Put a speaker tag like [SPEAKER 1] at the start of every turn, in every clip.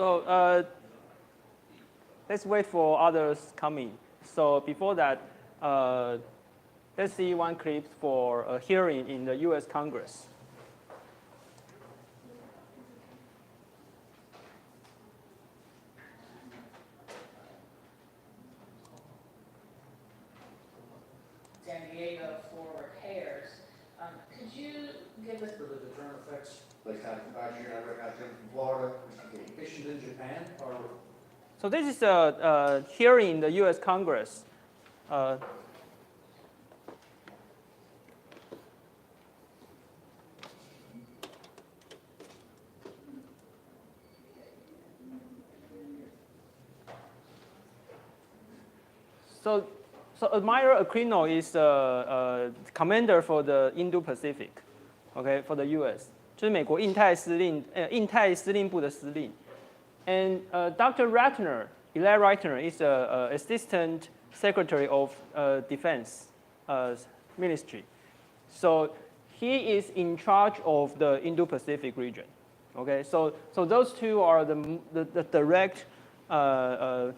[SPEAKER 1] So let's wait for others coming. So before that, let's see one clip for a hearing in the US Congress.
[SPEAKER 2] San Diego for repairs. Could you give us
[SPEAKER 3] For the deterrent effects, like kind of back here, I got them from Florida, issued in Japan, or
[SPEAKER 1] So this is a hearing in the US Congress. So Admiral Aquino is the commander for the Indo-Pacific, okay, for the U.S. 就是美国印太司令部的司令。And Dr. Ratner, Eli Ratner, is assistant secretary of defense ministry. So he is in charge of the Indo-Pacific region. Okay, so those two are the direct, how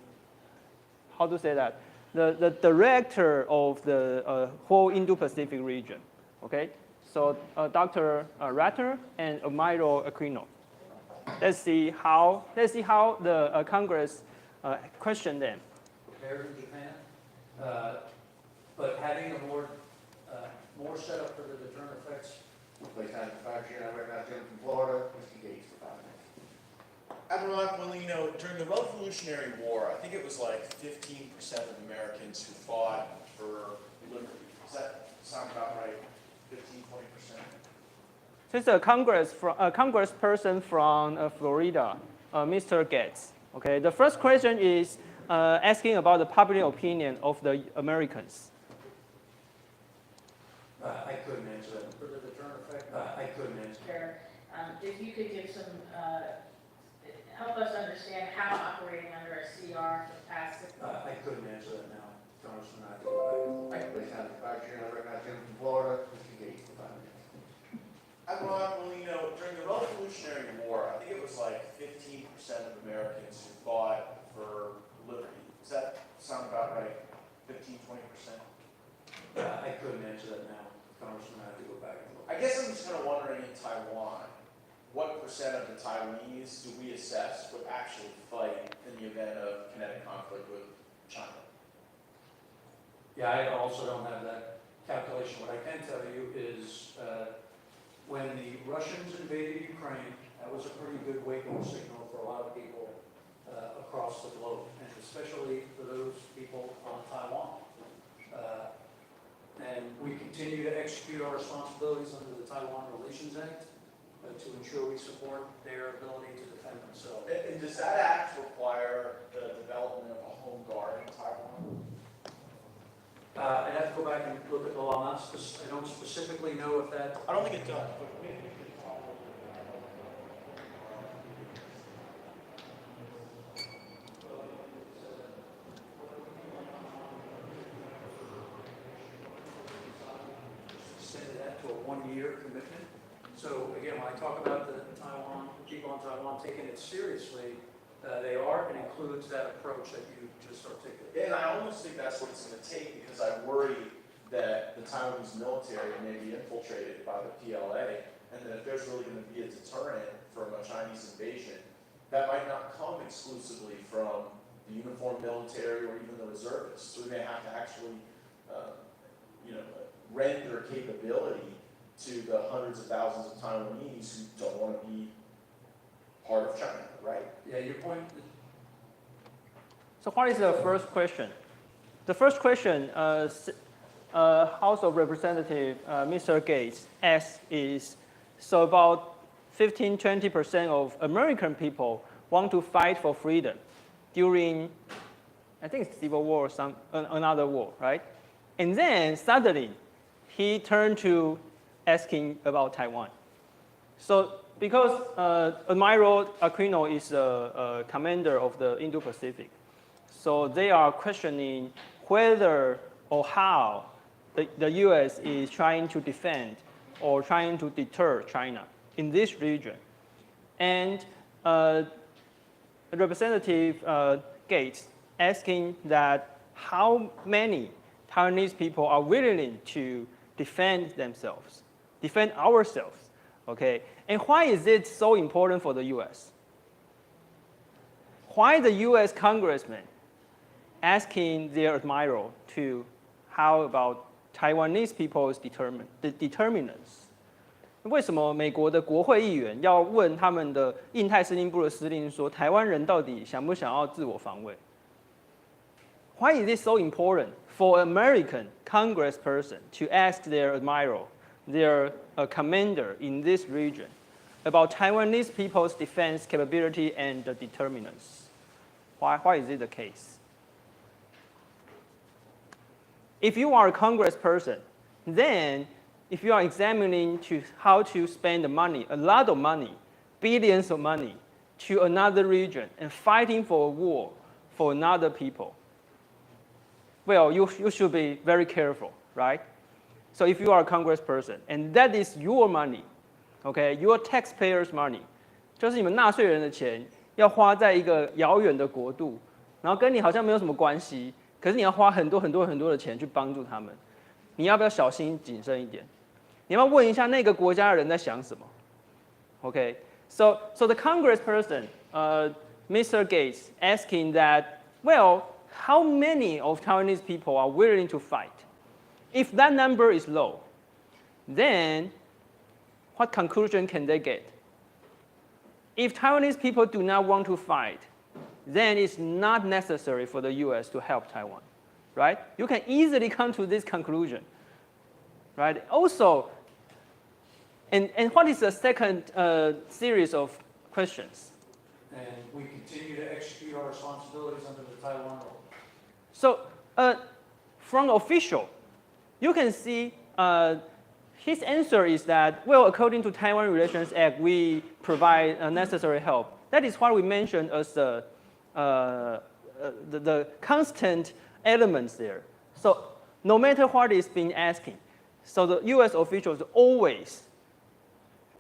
[SPEAKER 1] to say that? The director of the whole Indo-Pacific region. Okay, so Dr. Ratner and Admiral Aquino. Let's see how the Congress questioned them.
[SPEAKER 3] repaired in Japan, but having a more set up for the deterrent effects. Like kind of back here, I got them from Florida, Mr. Gates for 5 minutes.
[SPEAKER 4] Admiral Aquilino, during the Revolutionary War, I think it was like 15% of Americans who fought for liberty. Does that sound about right? 15, 20%?
[SPEAKER 1] So it's a congressperson from Florida, Mr. Gates. Okay, the first question is asking about the public opinion of the Americans.
[SPEAKER 3] I couldn't answer that. For the deterrent effect, I couldn't answer.
[SPEAKER 2] Sure. If you could give some, help us understand how operating under a CR for the past 6 months.
[SPEAKER 3] I couldn't answer that now, Congressman. I kind of back here, I got them from Florida, Mr. Gates for 5 minutes.
[SPEAKER 4] Admiral Aquilino, during the Revolutionary War, I think it was like 15% of Americans who fought for liberty. Does that sound about right? 15, 20%?
[SPEAKER 3] I couldn't answer that now, Congressman. I have to go back and look.
[SPEAKER 4] I guess I'm just kind of wondering in Taiwan, what percent of the Taiwanese do we assess would actually fight in the event of kinetic conflict with China?
[SPEAKER 3] Yeah, I also don't have that calculation. What I can tell you is when the Russians invaded Ukraine, that was a pretty good wake-up signal for a lot of people across the globe, and especially for those people on Taiwan. And we continue to execute our responsibilities under the Taiwan Relations Act to ensure we support their ability to defend themselves.
[SPEAKER 4] And does that act require the development of a home guard in Taiwan?
[SPEAKER 3] I'd have to go back and look at the law. I don't specifically know if that.
[SPEAKER 4] I don't think it does, but maybe.
[SPEAKER 3] Extended that to a 1-year commitment. So again, when I talk about the people in Taiwan taking it seriously, they are, and includes that approach that you just articulated.
[SPEAKER 4] Yeah, and I almost think that's what it's going to take, because I worry that the Taiwanese military may be infiltrated by the PLA, and that if there's really going to be a deterrent from a Chinese invasion, that might not come exclusively from the uniformed military or even the reservists. So we may have to actually, rend their capability to the hundreds of thousands of Taiwanese who don't want to be part of China, right?
[SPEAKER 3] Yeah, your point.
[SPEAKER 1] So what is the first question? The first question, House of Representatives, Mr. Gates asks is, so about 15-20% of American people want to fight for freedom during, I think it's Civil War or another war, right? And then suddenly, he turned to asking about Taiwan. So because Admiral Aquino is a commander of the Indo-Pacific, so they are questioning whether or how the U.S. is trying to defend or trying to deter China in this region. And Representative Gates asking that how many Taiwanese people are willing to defend themselves, defend ourselves, okay? And why is it so important for the U.S.? Why the U.S. congressman asking their admiral to how about Taiwanese people's determinants? 为什么美国的国会议员要问他们的印太司令部的司令说，台湾人到底想不想要自我防卫？ Why is it so important for an American congressperson to ask their admiral, their commander in this region, about Taiwanese people's defense capability and determinants? Why is it the case? If you are a congressperson, then if you are examining how to spend the money, a lot of money, billions of money, to another region and fighting for a war for another people, well, you should be very careful, right? So if you are a congressperson, and that is your money, okay, your taxpayers' money, 就是你们纳税人的钱，要花在一个遥远的国度，然后跟你好像没有什么关系，可是你要花很多的钱去帮助他们，你要不要小心谨慎一点？你要不要问一下那个国家的人在想什么 ？Okay, so the congressperson, Mr. Gates, asking that, well, how many of Taiwanese people are willing to fight? If that number is low, then what conclusion can they get? If Taiwanese people do not want to fight, then it's not necessary for the US to help Taiwan, right? You can easily come to this conclusion, right? Also, and what is the second series of questions?
[SPEAKER 3] And we continue to execute our responsibilities under the Taiwan law.
[SPEAKER 1] So from official, you can see his answer is that, well, according to Taiwan Relations Act, we provide necessary help. That is what we mentioned as the constant elements there. So no matter what is being asking, so the U.S. officials always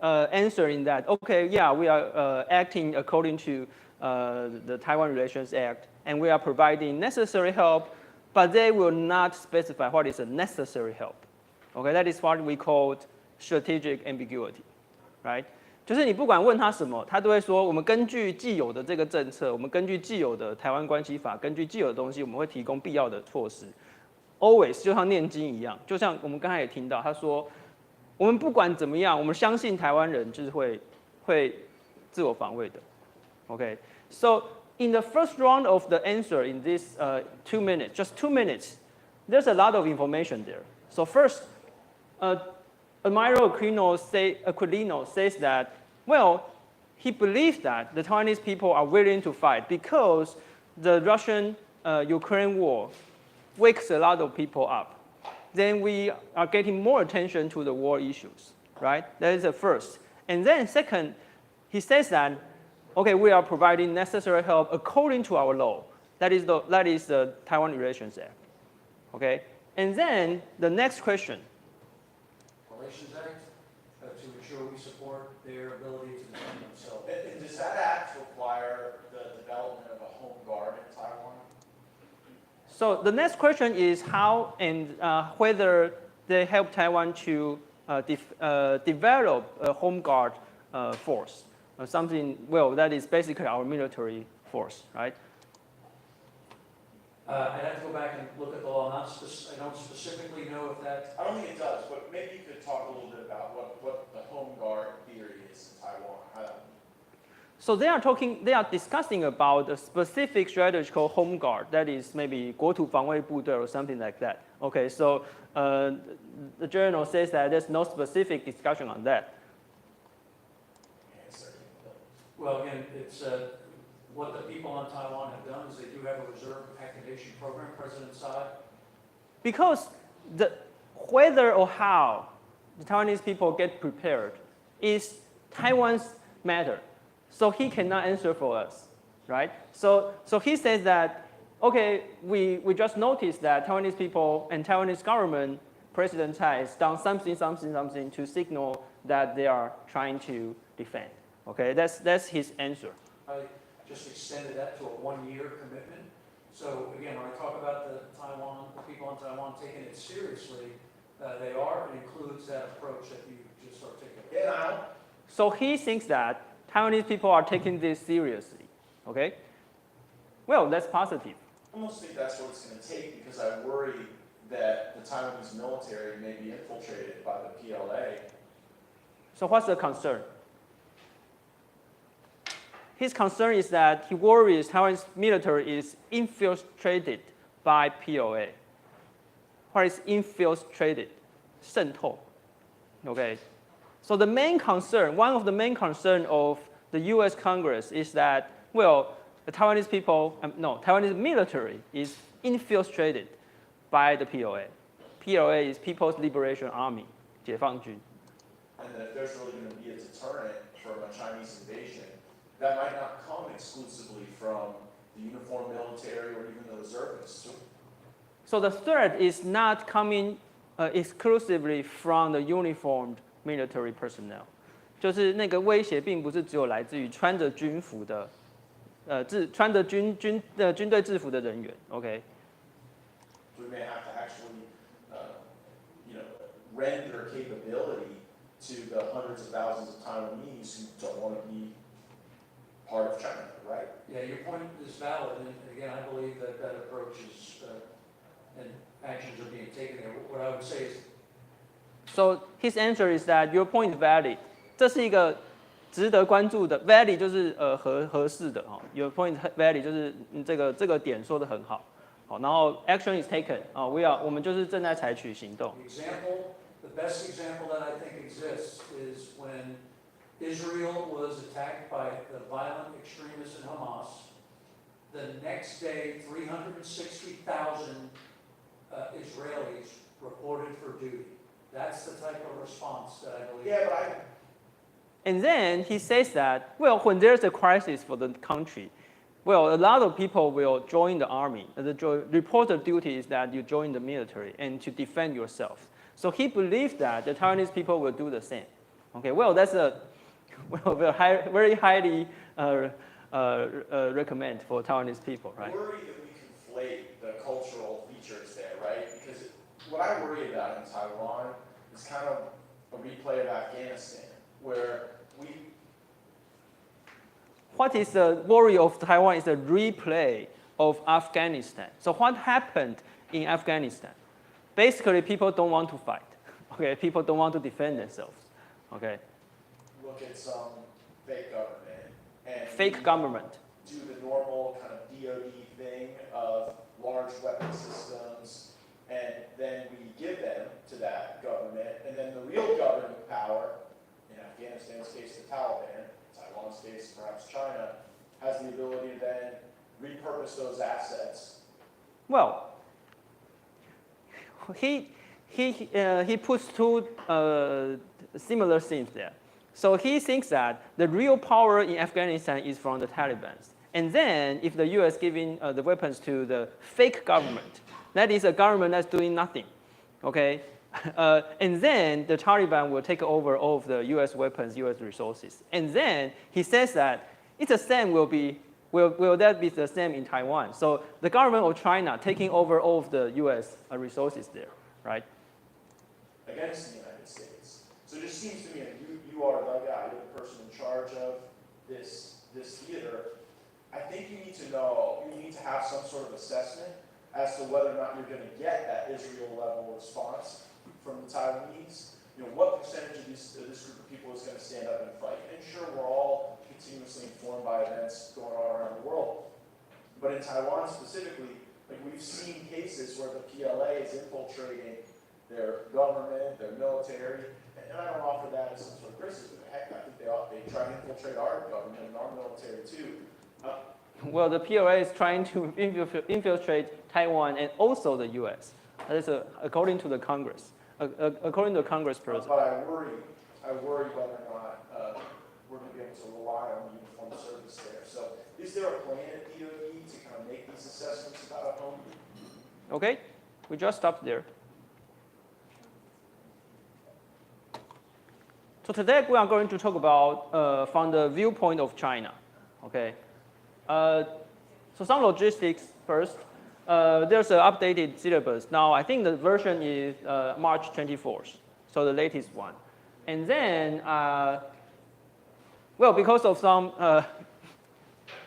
[SPEAKER 1] answering that, okay, yeah, we are acting according to the Taiwan Relations Act, and we are providing necessary help, but they will not specify what is a necessary help. Okay, that is what we call strategic ambiguity, right? 就是你不管问他什么，他都会说，我们根据既有的这个政策，我们根据既有的台湾关系法，根据既有的东西，我们会提供必要的措施。Always 就像念经一样，就像我们刚才也听到，他说，我们不管怎么样，我们相信台湾人就是会自我防卫的。Okay, so in the first round of the answer in this 2 minutes, just 2 minutes, there's a lot of information there. So first, Admiral Aquilino says that, well, he believes that the Taiwanese people are willing to fight because the Russian-Ukraine war wakes a lot of people up. Then we are getting more attention to the war issues, right? That is the first. And then second, he says that, okay, we are providing necessary help according to our law. That is the Taiwan Relations Act, okay? And then the next question.
[SPEAKER 3] Relations Act to ensure we support their ability to defend themselves.
[SPEAKER 4] And does that act require the development of a home guard in Taiwan?
[SPEAKER 1] So the next question is how and whether they help Taiwan to develop a home guard force. Something, well, that is basically our military force, right?
[SPEAKER 3] I'd have to go back and look at the law. I don't specifically know if that.
[SPEAKER 4] I don't think it does, but maybe you could talk a little bit about what the home guard theory is in Taiwan.
[SPEAKER 1] So they are discussing about a specific strategy called home guard. That is maybe 国土防卫部队 or something like that. Okay, so the journal says that there's no specific discussion on that.
[SPEAKER 3] Well, again, it's what the people on Taiwan have done is they do have a reserve activation program, President Tsai.
[SPEAKER 1] Because whether or how the Taiwanese people get prepared is Taiwan's matter. So he cannot answer for us, right? So he says that, okay, we just noticed that Taiwanese people and Taiwanese government, President Tsai has done something to signal that they are trying to defend. Okay, that's his answer.
[SPEAKER 3] just extended that to a 1-year commitment. So again, when I talk about the people in Taiwan taking it seriously, they are. It includes that approach that you just articulated.
[SPEAKER 4] Yeah.
[SPEAKER 1] So he thinks that Taiwanese people are taking this seriously. Okay? Well, that's positive.
[SPEAKER 4] I almost think that's what it's going to take because I worry that the Taiwanese military may be infiltrated by the PLA.
[SPEAKER 1] So what's the concern? His concern is that he worries Taiwan's military is infiltrated by PLA. What is infiltrated? 渗透. Okay. So the main concern, one of the main concern of the U.S. Congress is that, well, the Taiwanese people, Taiwanese military is infiltrated by the PLA. PLA is People's Liberation Army, 解放军.
[SPEAKER 4] And that if there's really going to be a deterrent from a Chinese invasion, that might not come exclusively from the uniformed military or even the reservists.
[SPEAKER 1] So the threat is not coming exclusively from the uniformed military personnel. 就是那个威胁并不是只有来自于穿着军服的穿着军队制服的人员 ，OK？
[SPEAKER 4] We may have to actually, rend their capability to the hundreds of thousands of Taiwanese who don't want to be part of China, right?
[SPEAKER 3] Yeah, your point is valid, and again, I believe that that approach is, and actions are being taken there. What I would say is,
[SPEAKER 1] So his answer is that your point is valid. 这是一个值得关注的 valid 就是合适的哈。Your point valid 就是这个点说的很好。好，然后 action is taken 啊，我们就是正在采取行动。
[SPEAKER 3] the best example that I think exists is when Israel was attacked by the violent extremists in Hamas. The next day, 360,000 Israelis reported for duty. That's the type of response that I believe.
[SPEAKER 4] Yeah, but
[SPEAKER 1] And then he says that, well, when there's a crisis for the country, well, a lot of people will join the army. The reported duty is that you join the military and to defend yourself. So he believes that the Taiwanese people will do the same. Okay, well, that's very highly recommend for Taiwanese people, right?
[SPEAKER 4] I worry that we conflate the cultural features there, right? Because what I worry about in Taiwan is kind of a replay of Afghanistan, where
[SPEAKER 1] What is the worry of Taiwan is a replay of Afghanistan. So what happened in Afghanistan? Basically, people don't want to fight. Okay, people don't want to defend themselves. Okay.
[SPEAKER 4] look at some fake government and
[SPEAKER 1] Fake government.
[SPEAKER 4] do the normal kind of DoD thing of large weapon systems, and then we give them to that government, and then the real governing power, in Afghanistan's case the Taliban, Taiwan's case perhaps China, has the ability to then repurpose those assets.
[SPEAKER 1] Well, he puts two similar things there. So he thinks that the real power in Afghanistan is from the Taliban. And then if the US giving the weapons to the fake government, that is a government that's doing nothing, okay? And then the Taliban will take over all of the US weapons, US resources. And then he says that it's the same will that be the same in Taiwan? So the government of China taking over all of the US resources there, right?
[SPEAKER 4] Against the United States. So it just seems to me that you are the guy, you're the person in charge of this theater. I think you need to have some sort of assessment as to whether or not you're going to get that Israel level response from the Taiwanese. What percentage of this group of people is going to stand up and fight? And sure, we're all continuously informed by events going on around the world. But in Taiwan specifically, we've seen cases where the PLA is infiltrating their government, their military, and I don't offer that as some sort of criticism. Heck, I think they try to infiltrate our government and our military too.
[SPEAKER 1] Well, the PLA is trying to infiltrate Taiwan and also the US. That is according to the Congress, according to the Congress person.
[SPEAKER 4] But I worry whether or not we're going to be able to rely on the uniformed service there. So is there a plan at DoD to kind of make these assessments about a home?
[SPEAKER 1] Okay, we just stopped there. So today we are going to talk about from the viewpoint of China, okay? So some logistics first. There's an updated syllabus. Now I think the version is March 24th, so the latest one. And then, well, because of some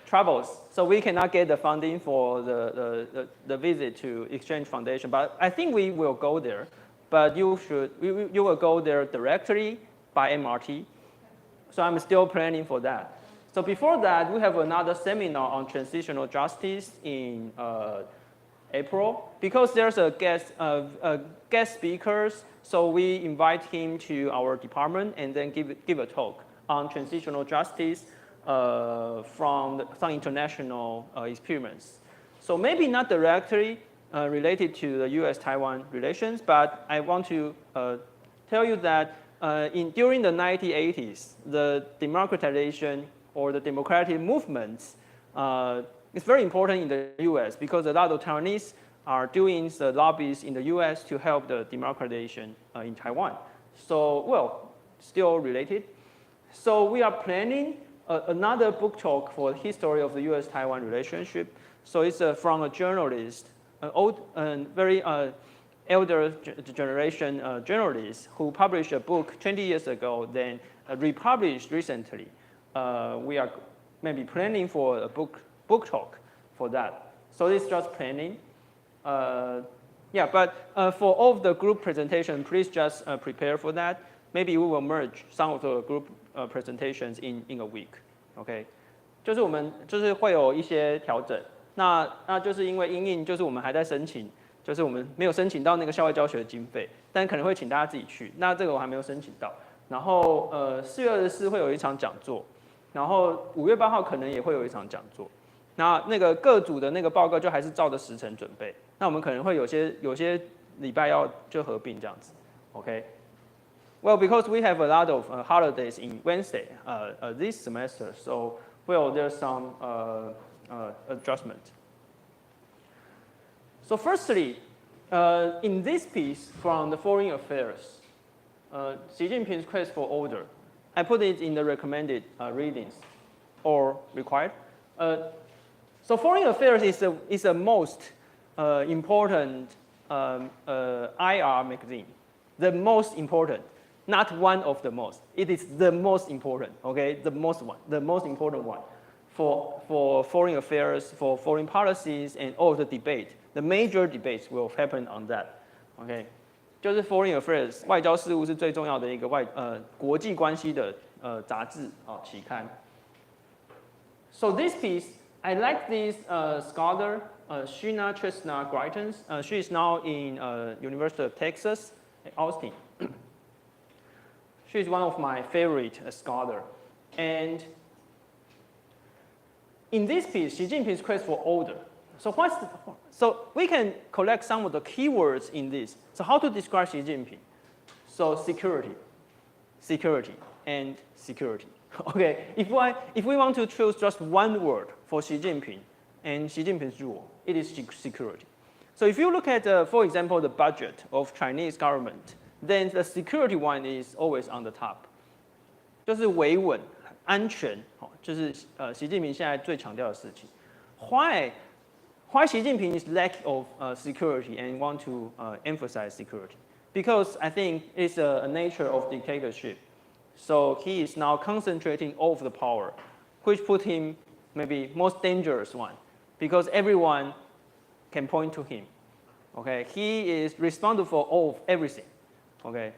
[SPEAKER 1] troubles, so we cannot get the funding for the visit to Exchange Foundation. But I think we will go there. But you will go there directly by MRT. So I'm still planning for that. So before that, we have another seminar on transitional justice in April. Because there's a guest speakers, so we invite him to our department and then give a talk on transitional justice from some international experiments. So maybe not directly related to the US-Taiwan relations, but I want to tell you that during the 1980s, the democratization or the democratic movements is very important in the US because a lot of Taiwanese are doing the lobbies in the US to help the democratization in Taiwan. So, well, still related. So we are planning another book talk for the history of the US-Taiwan relationship. So it's from a journalist, an old and very elder generation journalist who published a book 20 years ago, then republished recently. We are maybe planning for a book talk for that. So it's just planning. Yeah, but for all of the group presentation, please just prepare for that. Maybe we will merge some of the group presentations in a week. OK， 就是我们就是会有一些调整。那就是因为因应就是我们还在申请，就是我们没有申请到那个校外教学的经费，但可能会请大家自己去。那这个我还没有申请到。然后4月24会有一场讲座，然后5月8号可能也会有一场讲座。那个各组的那个报告就还是照着时程准备。那我们可能会有些礼拜要就合并这样子。OK。Well, because we have a lot of holidays in Wednesday this semester, so well, there's some adjustment. So firstly, in this piece from the Foreign Affairs, Xi Jinping's quest for order, I put it in the recommended readings or required. So Foreign Affairs is the most important IR magazine, the most important. Not one of the most. It is the most important, okay? The most important one for foreign affairs, for foreign policies, and all the debate. The major debates will happen on that, okay? 就是 foreign affairs 外交事务是最重要的一个国际关系的杂志期刊。So this piece, I like this scholar, Sheena Chestnut Greitens. She is now in University of Texas, Austin. She's one of my favorite scholars. And in this piece, Xi Jinping's quest for order. So we can collect some of the keywords in this. So how to describe Xi Jinping? So security, and security. Okay, if we want to choose just one word for Xi Jinping and Xi Jinping's rule, it is security. So if you look at, for example, the budget of Chinese government, then the security one is always on the top. 就是维稳、安全，就是习近平现在最强调的事情。Why Xi Jinping is lack of security and want to emphasize security? Because I think it's a nature of dictatorship. So he is now concentrating all of the power, which put him maybe most dangerous one, because everyone can point to him. Okay, he is responsible for all of everything. OK，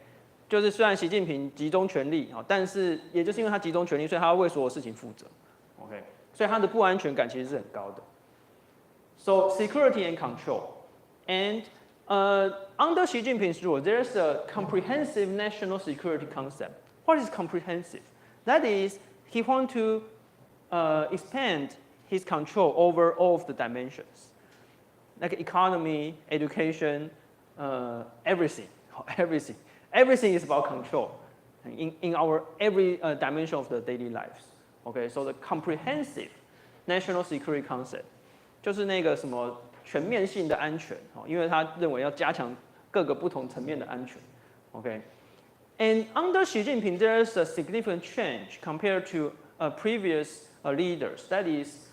[SPEAKER 1] 就是虽然习近平集中权力但是也就是因为他集中权力，所以他要为所有事情负责。OK， 所以他的不安全感其实是很高的。So security and control, and under Xi Jinping's rule, there's a comprehensive national security concept. What is comprehensive? That is, he wants to expand his control over all of the dimensions, like economy, education, everything. Everything is about control in our every dimension of the daily lives. Okay, so the comprehensive national security concept 就是那个什么全面性的安全，因为他认为要加强各个不同层面的安全。Okay, and under Xi Jinping, there's a significant change compared to previous leaders. That is,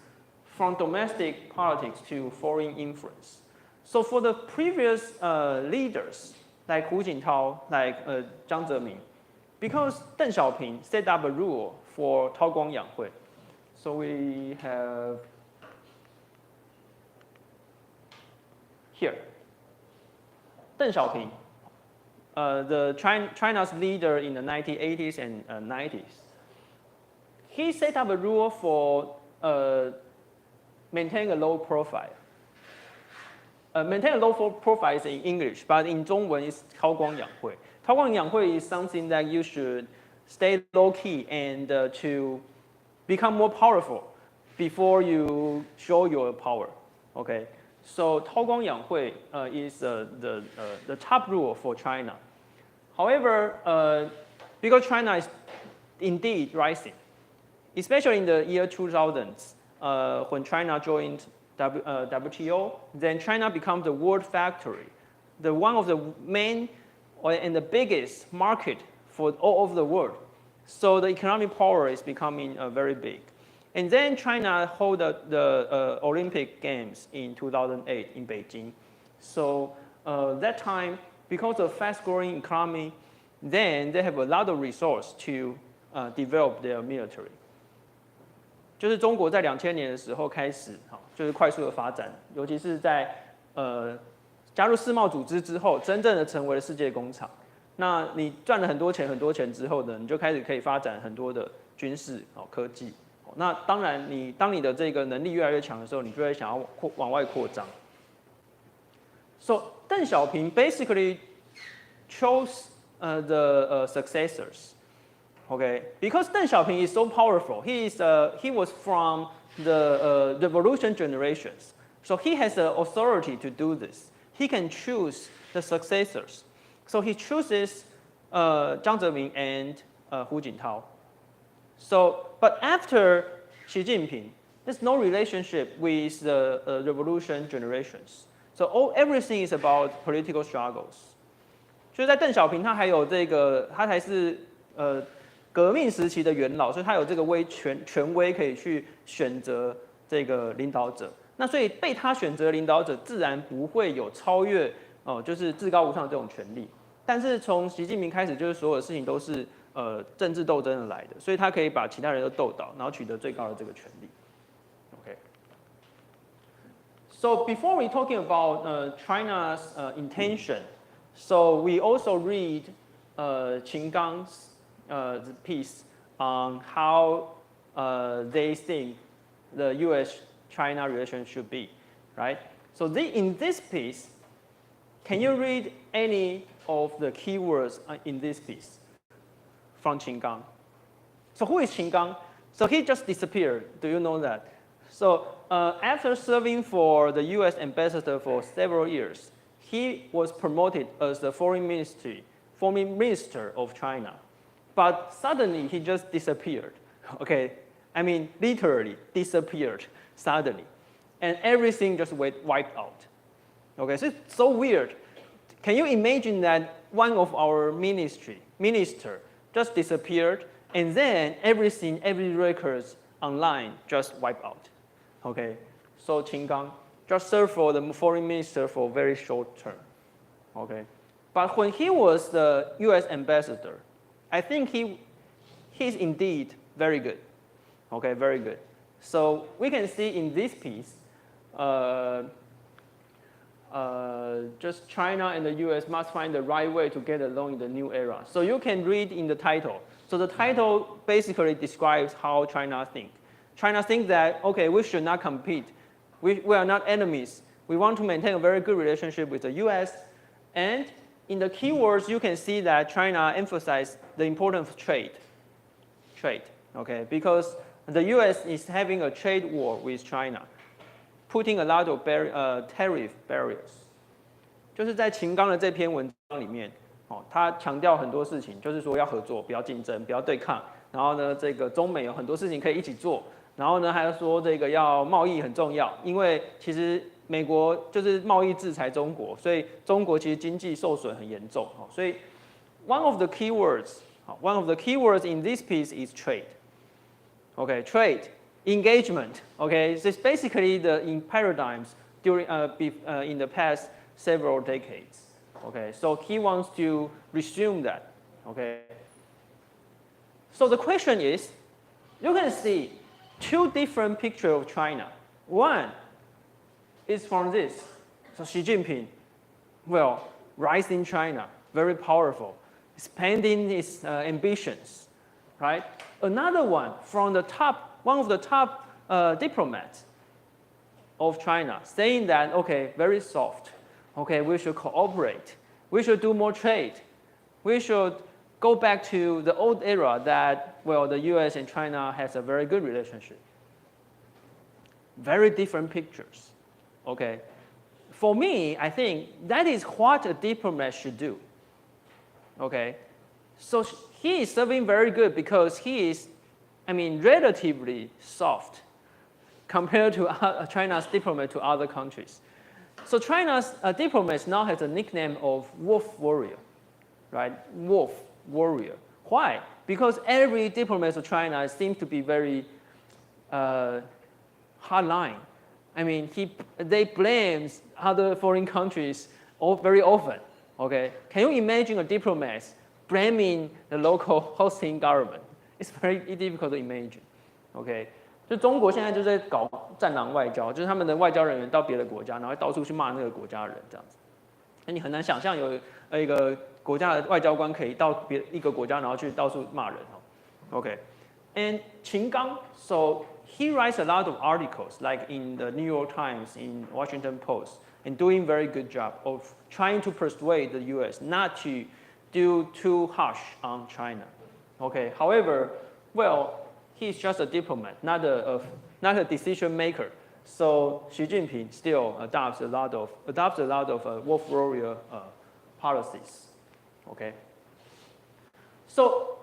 [SPEAKER 1] from domestic politics to foreign influence. So for the previous leaders, like Hu Jintao, like Jiang Zemin, because Deng Xiaoping set up a rule for Taoguang Yanghui. So we have here, Deng Xiaoping, China's leader in the 1980s and 90s. He set up a rule for maintaining a low profile. Maintain a low profile is in English, but in 中文 is 韬光养晦. 韬光养晦 is something that you should stay low key and to become more powerful before you show your power. Okay, so 韬光养晦 is the top rule for China. However, because China is indeed rising, especially in the year 2000s, when China joined WTO, then China becomes the world factory, one of the main and the biggest market for all over the world. So the economic power is becoming very big. And then China hold the Olympic Games in 2008 in Beijing. So that time, because of fast-growing economy, then they have a lot of resource to develop their military. 就是中国在2000年的时候开始，就是快速的发展，尤其是在加入世贸组织之后，真正的成为了世界工厂。那你赚了很多钱之后呢，你就开始可以发展很多的军事科技。那当然当你的这个能力越来越强的时候，你就会想要往外扩张。So 邓小平 basically chose the successors. Okay, because Deng Xiaoping is so powerful, he was from the revolution generations, so he has the authority to do this. He can choose the successors, so he chooses Jiang Zemin and Hu Jintao. So, but after Xi Jinping, there's no relationship with the revolution generations. So everything is about political struggles. 就是在邓小平，他还有这个，他还是革命时期的元老，所以他有这个权威可以去选择这个领导者。那所以被他选择的领导者，自然不会有超越就是至高无上的这种权利。但是从习近平开始，就是所有的事情都是政治斗争而来的，所以他可以把其他人都斗倒，然后取得最高的这个权利。Okay. So before we talking about China's intention, so we also read Qin Gang's the piece on how they think the US-China relation should be, right? So in this piece, can you read any of the keywords in this piece from Qin Gang? So who is Qin Gang? So he just disappeared. Do you know that? So after serving for the US ambassador for several years, he was promoted as the foreign minister of China. But suddenly he just disappeared, okay? I mean, literally disappeared suddenly. And everything just wiped out. Okay, so it's so weird. Can you imagine that one of our minister just disappeared and then everything, every records online just wiped out, okay? So Qin Gang just served for the foreign minister for a very short term, okay? But when he was the US ambassador, I think he's indeed very good, okay, very good. So we can see in this piece, just China and the US must find the right way to get along in the new era. So you can read in the title. So the title basically describes how China thinks. China thinks that, okay, we should not compete. We are not enemies. We want to maintain a very good relationship with the US. And in the keywords, you can see that China emphasized the importance of trade, okay? Because the US is having a trade war with China, putting a lot of tariff barriers. 就是在秦刚的这篇文章里面，他强调很多事情，就是说要合作，不要竞争，不要对抗。然后呢，这个中美有很多事情可以一起做。然后呢，还要说这个要贸易很重要，因为其实美国就是贸易制裁中国，所以中国其实经济受损很严重。所以 one of the keywords in this piece is trade. Okay, trade. engagement. Okay, so it's basically the in paradigms during in the past several decades. Okay, so he wants to resume that. Okay. So the question is, you can see two different pictures of China. One is from this. So Xi Jinping, well, rising China, very powerful, expanding his ambitions, right? Another one from the top, one of the top diplomats of China, saying that, okay, very soft, okay, we should cooperate, we should do more trade, we should go back to the old era that, well, the US and China has a very good relationship. Very different pictures, okay? For me, I think that is what a diplomat should do, okay? So he is serving very good because he is, I mean, relatively soft compared to China's diplomat to other countries. So China's diplomats now has a nickname of wolf warrior, right? Wolf warrior. Why? Because every diplomat of China seems to be very hardline. I mean, they blame other foreign countries very often. Okay, can you imagine a diplomat blaming the local hosting government? It's very difficult to imagine. Okay, 就中国现在就在搞战狼外交，就是他们的外交人员到别的国家，然后到处去骂那个国家人这样子。那你很难想象有一个国家的外交官可以到一个国家，然后去到处骂人哦。Okay, and Qin Gang, so he writes a lot of articles, like in the New York Times, in Washington Post, and doing very good job of trying to persuade the U.S. not to do too harsh on China. Okay. However, well, he's just a diplomat, not a decision maker. So Xi Jinping still adopts a lot of wolf warrior policies. Okay. So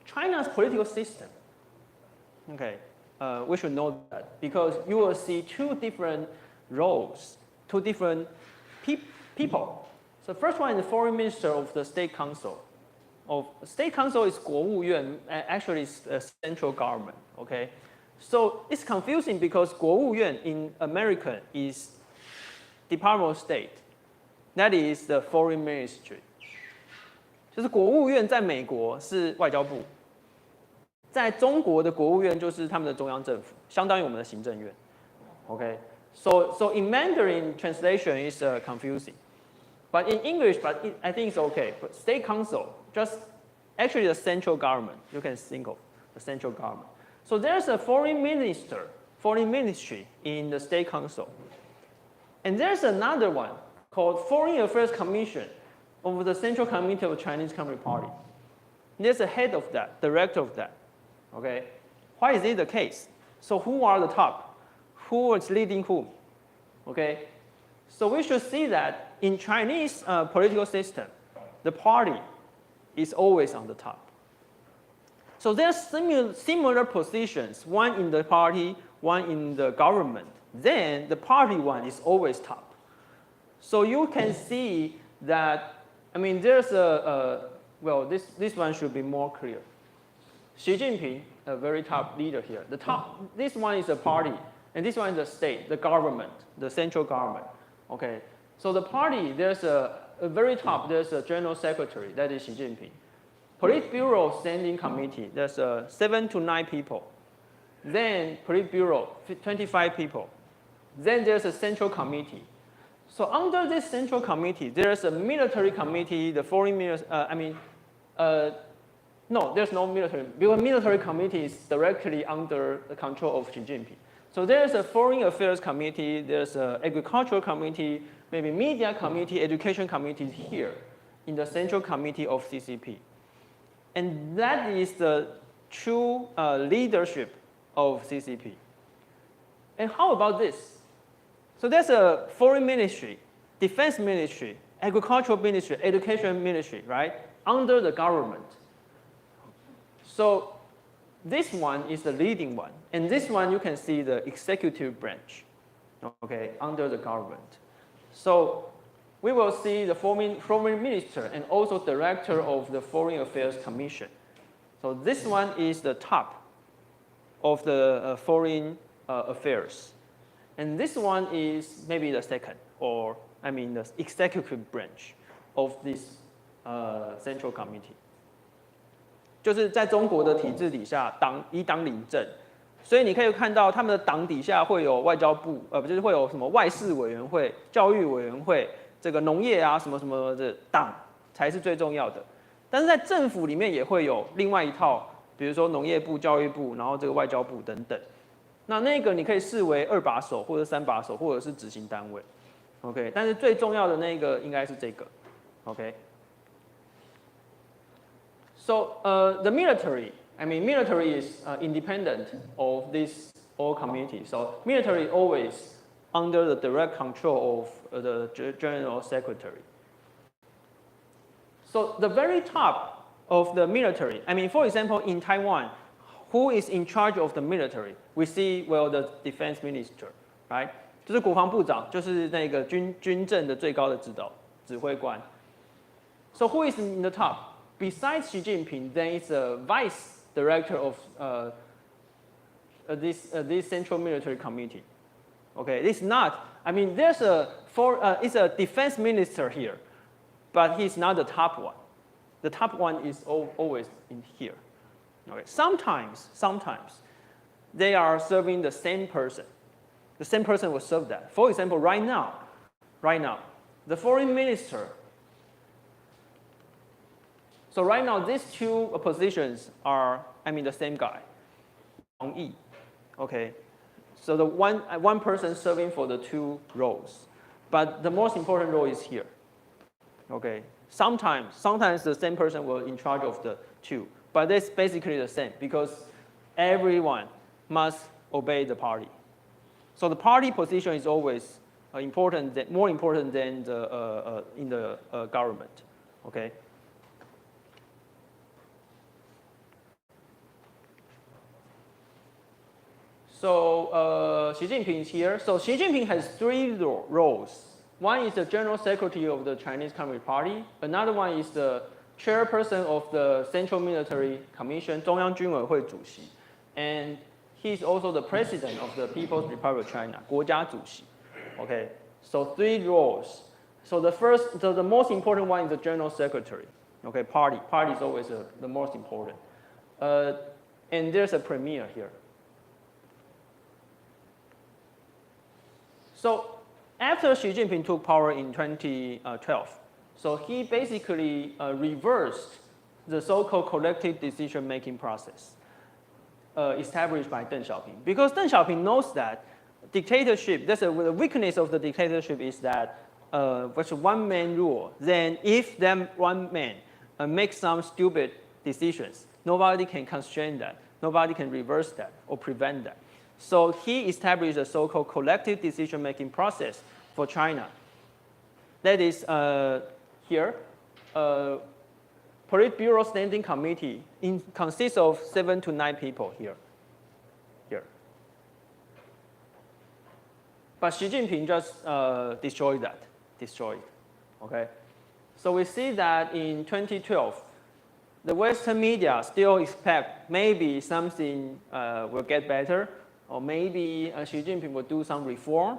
[SPEAKER 1] China's political system. Okay. We should know that because you will see two different roles, two different people. So first one is the foreign minister of the state council. State council is 国务院, actually it's a central government. Okay, so it's confusing because 国务院 in American is Department of State. That is the foreign ministry. 就是国务院在美国是外交部。在中国的国务院就是他们的中央政府，相当于我们的行政院。Okay, so in Mandarin translation is confusing, but in English, I think it's okay. But state council, just actually the central government. You can think of the central government. So there's a foreign ministry in the state council, and there's another one called Foreign Affairs Commission of the Central Committee of the Chinese Communist Party. There's a head of that, director of that. Okay, why is it the case? So who are the top? Who is leading whom? Okay, so we should see that in Chinese political system, the party is always on the top. So there's similar positions, one in the party, one in the government. Then the party one is always top. So you can see that, I mean, there's well, this one should be more clear. Xi Jinping, a very top leader here. This one is a party, and this one is the state, the government, the central government. Okay, so the party, there's a very top, there's a general secretary, that is Xi Jinping. Politburo Standing Committee, there's 7 to 9 people. Then Politburo, 25 people. Then there's a central committee. So under this central committee, there's a military committee, the foreign ministry, no, there's no military, because military committee is directly under the control of Xi Jinping. So there's a foreign affairs committee, there's an agricultural committee, maybe media committee, education committee here in the central committee of CCP. And that is the true leadership of CCP. And how about this? So there's a foreign ministry, defense ministry, agricultural ministry, education ministry, right? Under the government. So this one is the leading one. And this one, you can see the executive branch, okay, under the government. So we will see the foreign minister and also director of the Foreign Affairs Commission. So this one is the top of the foreign affairs. And this one is maybe the second, or I mean the executive branch of this central committee. 就是在中国的体制底下，以党领政，所以你可以看到他们的党底下会有外交部，就是会有什么外事委员会、教育委员会，这个农业啊什么什么的党才是最重要的。但是在政府里面也会有另外一套，比如说农业部、教育部，然后这个外交部等等。那个你可以视为2把手或者3把手，或者是执行单位。OK， 但是最重要的那个应该是这个。OK。So the military, I mean, military is independent of this all committee. So military always under the direct control of the general secretary. So the very top of the military, I mean, for example, in Taiwan, who is in charge of the military? We see, well, the defense minister, right? 就是国防部长，就是那个军政的最高的指挥官。So who is in the top? Besides Xi Jinping, then it's a vice director of this central military committee. Okay, it's not. I mean, it's a defense minister here, but he's not the top one. The top one is always in here. Okay, sometimes they are serving the same person. The same person will serve that. For example, right now, the foreign minister. So right now, these two positions are, I mean, the same guy, Wang Yi. Okay, so the one person serving for the two roles, but the most important role is here. Okay, sometimes the same person will in charge of the two, but it's basically the same because everyone must obey the party. So the party position is always more important than in the government. Okay. So Xi Jinping is here. So Xi Jinping has 3 roles. One is the General Secretary of the Chinese Communist Party. Another one is the chairperson of the Central Military Commission, 中央军委会主席. And he's also the president of the People's Republic of China, 国家主席. Okay, so 3 roles. So the most important one is the General Secretary. Okay, party is always the most important. And there's a premier here. So after Xi Jinping took power in 2012, so he basically reversed the so-called collective decision-making process established by Deng Xiaoping. Because Deng Xiaoping knows that dictatorship, the weakness of the dictatorship is that it's a one-man rule. Then if that one man makes some stupid decisions, nobody can constrain that. Nobody can reverse that or prevent that. So he established a so-called collective decision-making process for China. That is here, Politburo Standing Committee consists of 7 to 9 people here. But Xi Jinping just destroyed that. Okay? So we see that in 2012, the Western media still expect maybe something will get better, or maybe Xi Jinping will do some reform.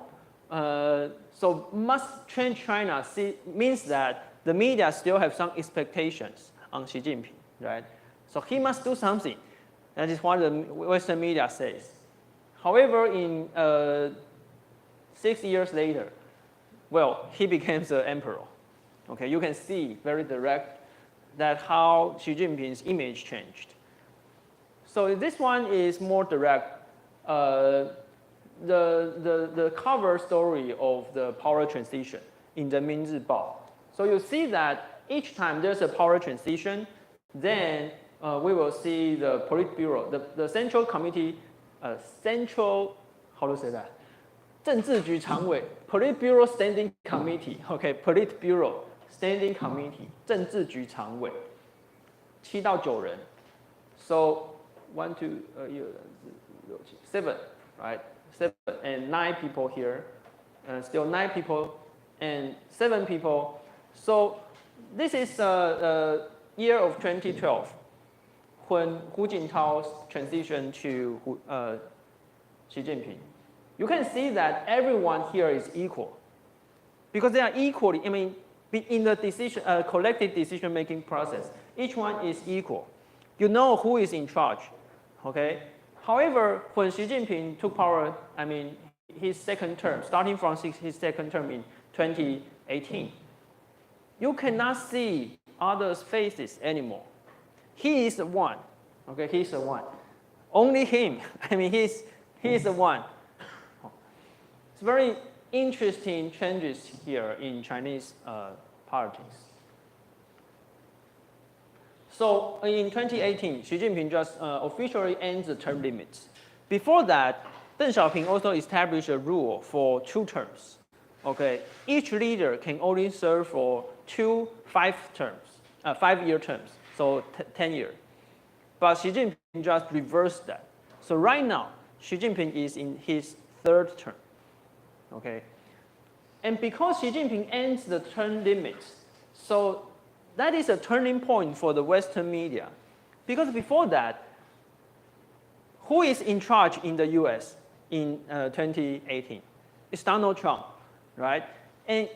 [SPEAKER 1] So must change China means that the media still have some expectations on Xi Jinping, right? So he must do something. That is what the Western media says. However, in 6 years later, well, he became the emperor. Okay, you can see very direct that how Xi Jinping's image changed. So this one is more direct. The cover story of the power transition in the Minzhibao. So you see that each time there's a power transition, then we will see the Politburo, the Central Committee, how to say that? 政治局常委 Politburo Standing Committee, okay, Politburo Standing Committee, 政治局常委 7到9人. So 1, 2, 7, right? 7 and 9 people here, and still 9 people and 7 people. So this is year of 2012, when Hu Jintao transitioned to Xi Jinping, you can see that everyone here is equal. Because they are equally, I mean, in the collective decision-making process, each one is equal. You know who is in charge, okay? However, when Xi Jinping took power, I mean, his second term, starting from his second term in 2018, you cannot see others' faces anymore. He is the one, okay? He's the one. Only him. I mean, he's the one. It's very interesting changes here in Chinese politics. So in 2018, Xi Jinping just officially ends the term limits. Before that, Deng Xiaoping also established a rule for 2 terms. Okay, each leader can only serve for 2 5-year terms, so 10 years. But Xi Jinping just reversed that. So right now, Xi Jinping is in his 3rd term. Okay, and because Xi Jinping ends the term limits, so that is a turning point for the Western media. Because before that, who is in charge in the US in 2018? It's Donald Trump, right? And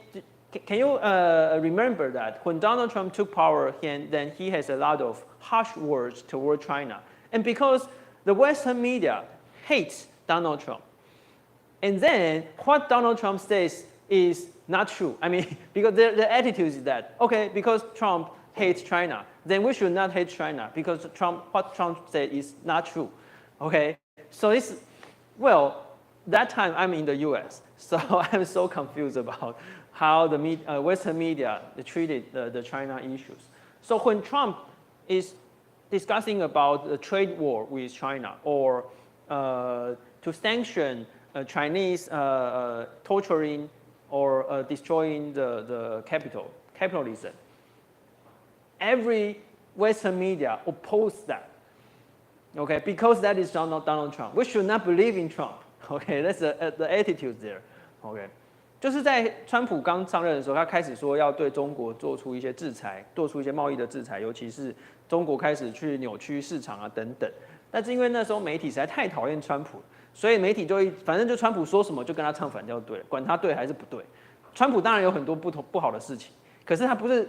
[SPEAKER 1] can you remember that when Donald Trump took power, then he has a lot of harsh words toward China. And because the Western media hates Donald Trump, and then what Donald Trump says is not true. I mean, because the attitude is that, okay, because Trump hates China, then we should not hate China because what Trump said is not true. Okay? So it's, well, that time I'm in the US, so I'm so confused about how the Western media treated the China issues. So when Trump is discussing about the trade war with China or to sanction Chinese torturing or destroying the capitalism, every Western media opposed that. Okay, because that is Donald Trump. We should not believe in Trump. Okay, that's the attitude there. Okay, 就是在川普刚上任的时候，他开始说要对中国做出一些制裁，做出一些贸易的制裁，尤其是中国开始去扭曲市场啊等等。但是因为那时候媒体实在太讨厌川普，所以媒体反正就川普说什么就跟他唱反调对了，管他对还是不对。川普当然有很多不好的事情，可是他不是，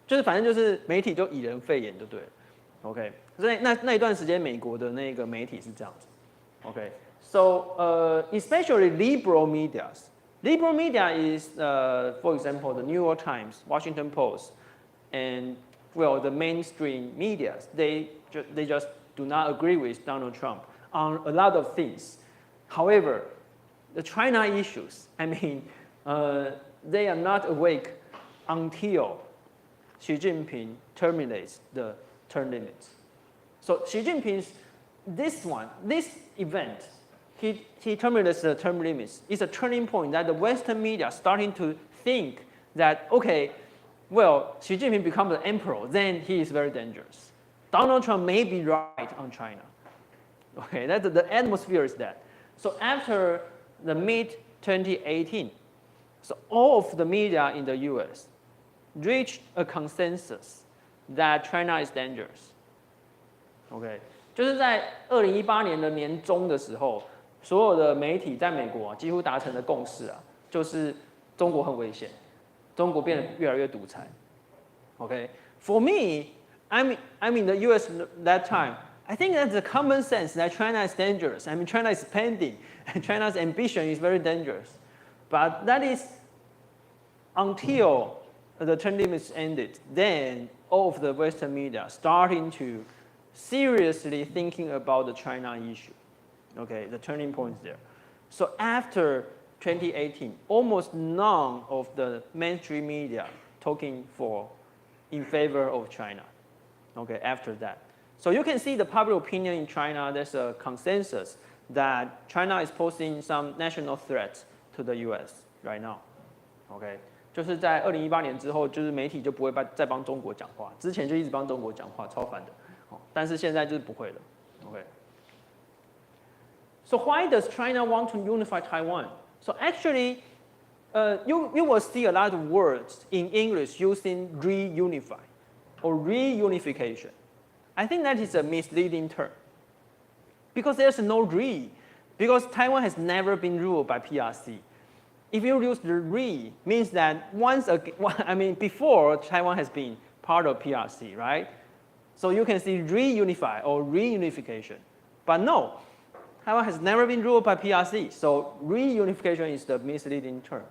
[SPEAKER 1] 就是反正就是媒体就以人废言就对了。OK， 所以那一段时间美国的那个媒体是这样子。OK，so especially liberal medias. Liberal media is, for example, the New York Times, Washington Post, and well, the mainstream medias. They just do not agree with Donald Trump on a lot of things. However, the China issues, I mean, they are not awake until Xi Jinping terminates the term limits. So Xi Jinping's this event, he terminates the term limits. It's a turning point that the Western media starting to think that, okay, well, Xi Jinping becomes the emperor, then he is very dangerous. Donald Trump may be right on China. Okay, the atmosphere is that. So after the mid-2018, so all of the media in the US reached a consensus that China is dangerous. OK， 就是在2018年的年中的时候，所有的媒体在美国几乎达成了共识啊，就是中国很危险，中国变得越来越独裁。OK， for me, I'm in the US that time. I think that's the common sense that China is dangerous. I mean, China is expanding, and China's ambition is very dangerous. But that is until the term limits ended. Then all of the Western media starting to seriously thinking about the China issue. Okay, the turning point is there. So after 2018, almost none of the mainstream media talking in favor of China. Okay, after that. So you can see the public opinion in China, there's a consensus that China is posing some national threats to the US right now. OK， 就是在2018年之后，就是媒体就不会再帮中国讲话，之前就一直帮中国讲话，超烦的。但是现在就是不会了。OK。So why does China want to unify Taiwan? So actually, you will see a lot of words in English using reunify or reunification. I think that is a misleading term. Because there's no re. Because Taiwan has never been ruled by PRC. If you use the re, means that before Taiwan has been part of PRC, right? So you can see reunify or reunification. But no, Taiwan has never been ruled by PRC, so reunification is the misleading term.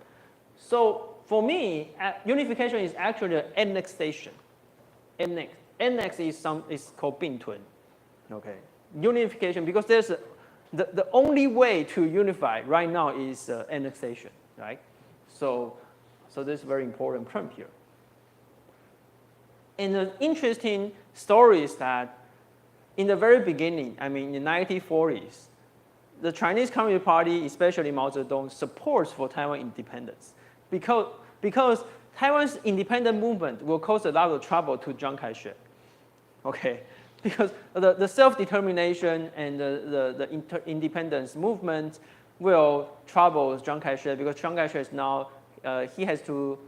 [SPEAKER 1] So for me, unification is actually annexation. Annex is called 并吞, okay? Unification, because there's the only way to unify right now is annexation, right? So this is a very important term here. And the interesting story is that in the very beginning, in the 1940s, the Chinese Communist Party, especially Mao Zedong, supports for Taiwan independence because Taiwan's independent movement will cause a lot of trouble to Chiang Kai-shek, okay? Because the self-determination and the independence movement will trouble Chiang Kai-shek because Chiang Kai-shek is now, he has to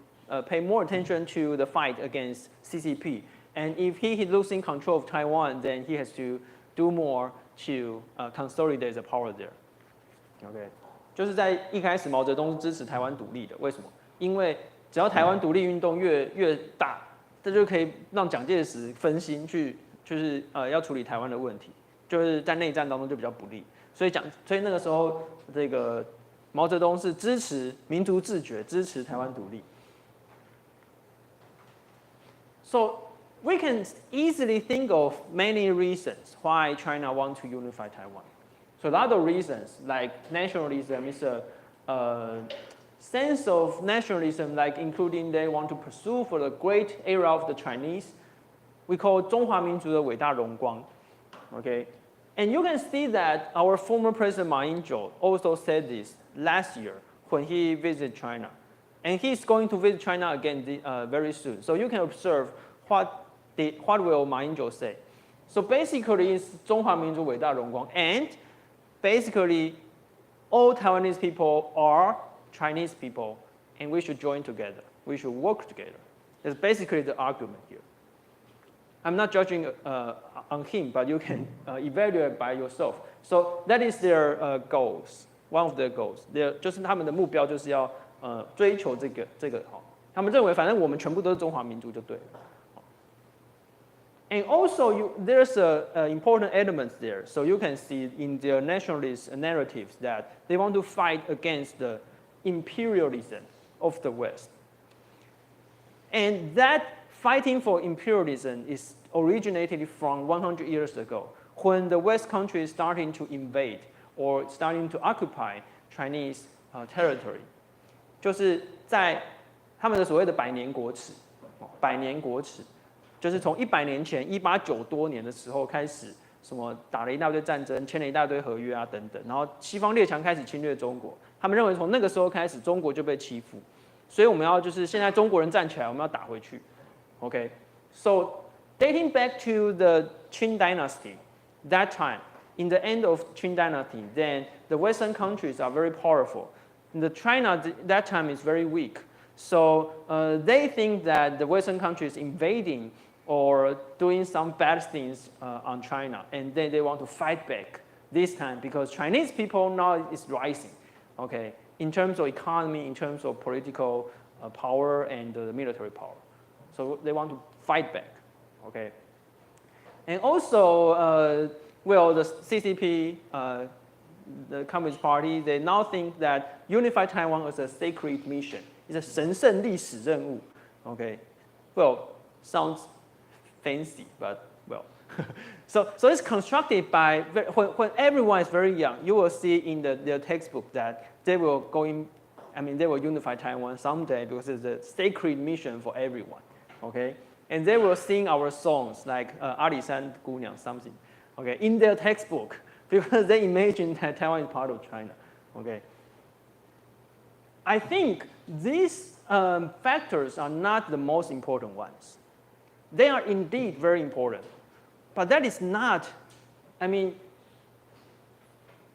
[SPEAKER 1] pay more attention to the fight against CCP. And if he is losing control of Taiwan, then he has to do more to consolidate the power there. OK， 就是在一开始毛泽东是支持台湾独立的，为什么？因为只要台湾独立运动越大，这就可以让蒋介石分心去，就是要处理台湾的问题，就是在内战当中就比较不利。所以那个时候这个毛泽东是支持民族自决，支持台湾独立。So we can easily think of many reasons why China wants to unify Taiwan. So a lot of reasons, like nationalism is a sense of nationalism, like including they want to pursue for the great era of the Chinese. We call 中华民族的伟大荣光. Okay, and you can see that our former president Ma Ying-jeou also said this last year when he visited China, and he's going to visit China again very soon. So you can observe what will Ma Ying-jeou say. So basically, it's 中华民族伟大荣光, and basically, all Taiwanese people are Chinese people, and we should join together. We should work together. That's basically the argument here. I'm not judging on him, but you can evaluate by yourself. So that is their goals. One of their goals. 就是他们的目标就是要追求这个好。他们认为反正我们全部都是中华民族就对了。And also, there's important elements there. So you can see in their nationalist narratives that they want to fight against the imperialism of the West. And that fighting for imperialism is originated from 100 years ago, when the West countries starting to invade or starting to occupy Chinese territory. 就是在他们的所谓的百年国耻，就是从100年前1890多年的时候开始，什么打了一大堆战争，签了一大堆合约啊等等，然后西方列强开始侵略中国，他们认为从那个时候开始中国就被欺负，所以我们要就是现在中国人站起来，我们要打回去。Okay, so dating back to the Qing dynasty, that time, in the end of Qing dynasty, then the Western countries are very powerful. The China that time is very weak. So they think that the Western countries invading or doing some bad things on China, and then they want to fight back this time because Chinese people now is rising, okay, in terms of economy, in terms of political power and military power. So they want to fight back, okay. And also, well, the CCP, the Communist Party, they now think that unify Taiwan is a sacred mission. It's a 神圣历史任务, okay. Well, sounds fancy, but well. so it's constructed by, when everyone is very young, you will see in their textbook that they will they will unify Taiwan someday because it's a sacred mission for everyone, okay? And they will sing our songs like 阿里山姑娘 something, okay, in their textbook because they imagine that Taiwan is part of China, okay? I think these factors are not the most important ones. They are indeed very important, but that is not,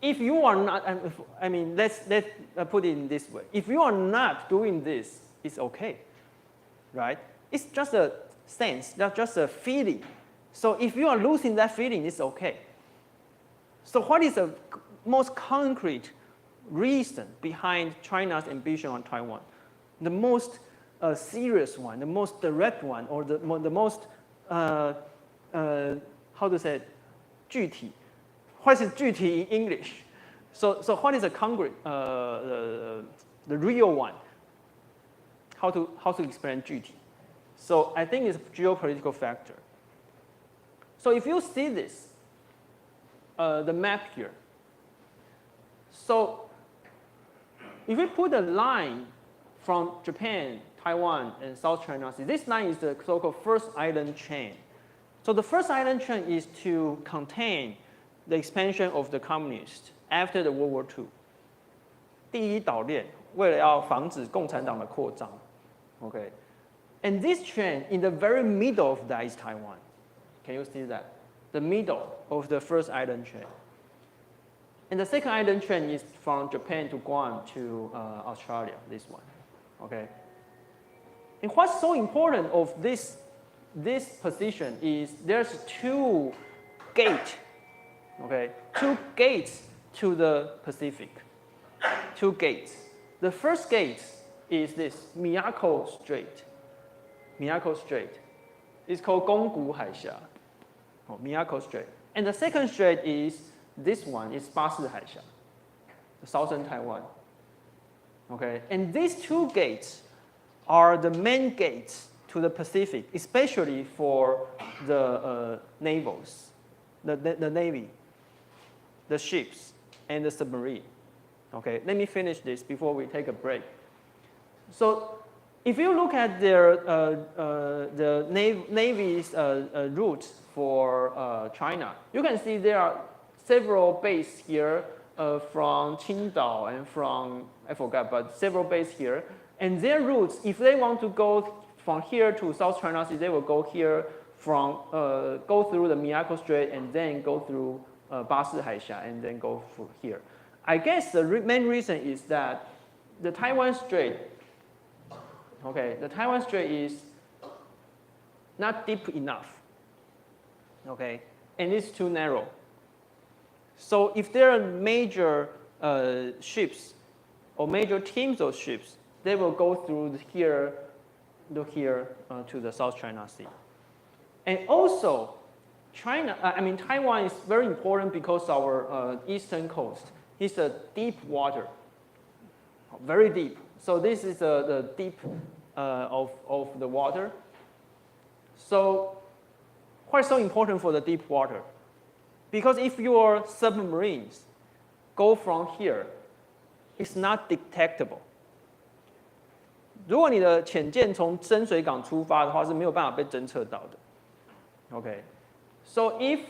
[SPEAKER 1] if you are not, let's put it in this way. If you are not doing this, it's okay, right? It's just a sense, that's just a feeling So if you are losing that feeling, it's okay. So what is the most concrete reason behind China's ambition on Taiwan? The most serious one, the most direct one, or the most, how to say it, 具体. What is 具体 in English? So what is the concrete, the real one? How to explain 具体? So I think it's a geopolitical factor. So if you see this, the map here. So if we put a line from Japan, Taiwan, and South China Sea, this line is the so-called first island chain. So the first island chain is to contain the expansion of the communists after the World War II. 第一岛链为了要防止共产党的扩张 ，OK. And this chain, in the very middle of that is Taiwan. Can you see that? The middle of the first island chain. And the second island chain is from Japan to Guam to Australia, this one, okay? And what's so important of this position is there's two gates, okay? Two gates to the Pacific, two gates. The first gate is this Miyako Strait. Miyako Strait. It's called 宫古海峡. Miyako Strait. And the second strait is this one, is 巴士海峡, the southern Taiwan. Okay, and these two gates are the main gates to the Pacific, especially for the navals, the navy, the ships, and the submarine. Okay, let me finish this before we take a break. So if you look at their the Navy's routes for China, you can see there are several bases here from Qingdao and from, I forgot, but several bases here. And their routes, if they want to go from here to South China Sea, they will go here from, go through the Miyako Strait and then go through Bashi Haisha and then go through here. I guess the main reason is that the Taiwan Strait, okay, the Taiwan Strait is not deep enough, okay, and it's too narrow. So if there are major ships or major teams of ships, they will go through here to here to the South China Sea. And also, Taiwan is very important because our eastern coast is a deep water, very deep. So this is the deep of the water. So what's so important for the deep water? Because if your submarines go from here, it's not detectable. 如果你的潜舰从深水港出发的话，是没有办法被侦测到的。Okay, so if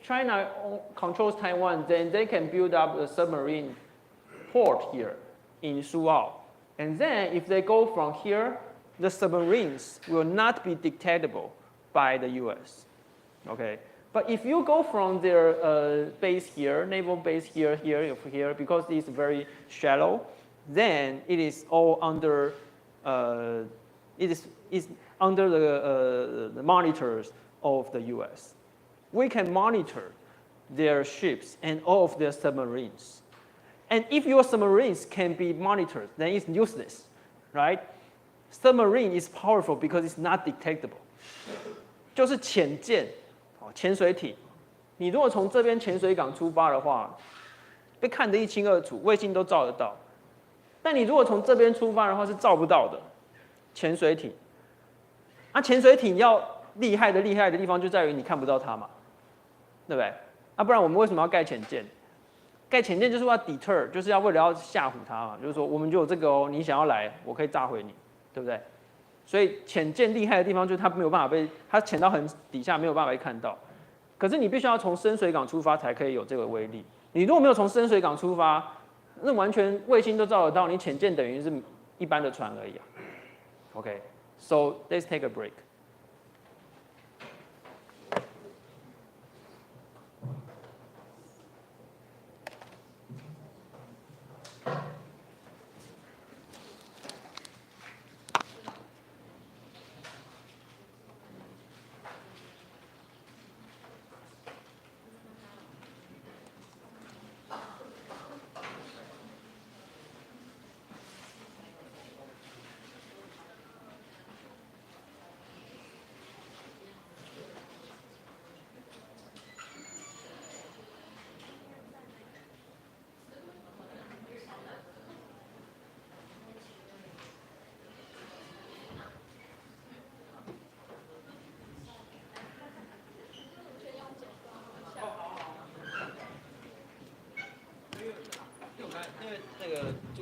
[SPEAKER 1] China controls Taiwan, then they can build up a submarine port here in Suao, and then if they go from here, the submarines will not be detectable by the U.S. Okay. But if you go from their base here, naval base here, because it's very shallow, then it is all under is under the monitors of the U.S. We can monitor their ships and all of their submarines. And if your submarines can be monitored, then it's useless, right? Submarine is powerful because it's not detectable. 就是潜舰。潜水艇，你如果从这边潜水港出发的话，被看得一清二楚，卫星都照得到。但你如果从这边出发的话，是照不到的。潜水艇，潜水艇要厉害的地方就在于你看不到它嘛，对不对？不然我们为什么要盖潜舰？盖潜舰就是要 deter， 就是要为了要吓唬它嘛，就是说我们就有这个哦，你想要来，我可以炸毁你，对不对？所以潜舰厉害的地方就是它没有办法被它潜到很底下没有办法被看到，可是你必须要从深水港出发才可以有这个威力。你如果没有从深水港出发，那完全卫星都照得到，你潜舰等于是一般的船而已啊。Okay, so let's take a break.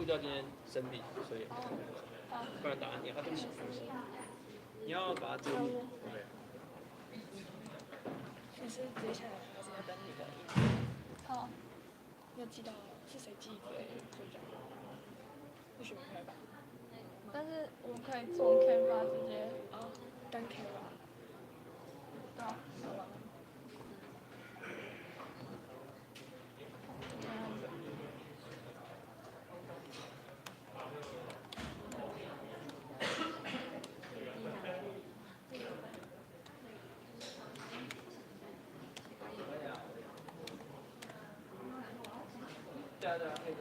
[SPEAKER 1] 助教今天生病，所以不然答案你要对不起，你要把它遮住。对。
[SPEAKER 5] 你是直接下来，还是要等你的email？好，你有寄到是谁寄的？助教？是学妹吧？但是我们可以从 Canva 直接跟 Canva。对啊，好吧。
[SPEAKER 1] 对啊，可以的。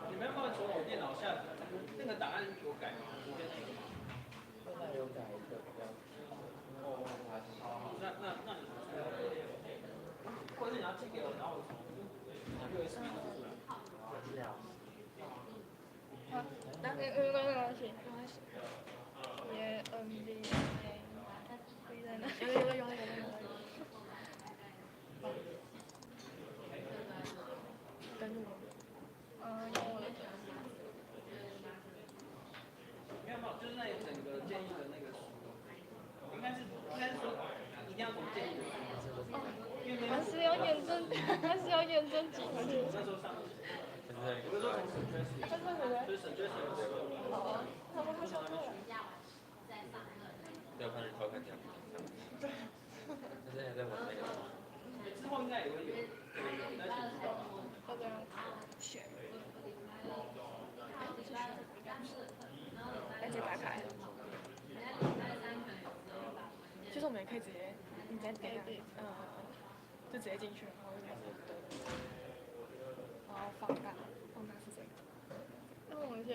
[SPEAKER 1] 你们要不要从我电脑下载？那个档案有改吗？昨天那个吗？
[SPEAKER 6] 现在有改一个比较
[SPEAKER 1] 哦，好，那你或者是你要寄给我，然后我从USB出来。
[SPEAKER 6] 这样。
[SPEAKER 5] 好，那没关系，没关系。也在哪？有。跟着我。用我的。
[SPEAKER 1] 没有，就是那整个建议的那个书，应该是说一定要从建议的书。
[SPEAKER 5] 还是要验证几个。
[SPEAKER 1] 那时候上面，我就说从就是省略的时候。
[SPEAKER 5] 好啊，他想过来。
[SPEAKER 6] 要看是偷看这样。对。现在在玩那个。
[SPEAKER 1] 之后应该也会有，但是不知道吧。
[SPEAKER 5] 要这样选。直接打开。其实我们也可以直接，你再点就直接进去，然后就开始，然后放大是这个。那我们先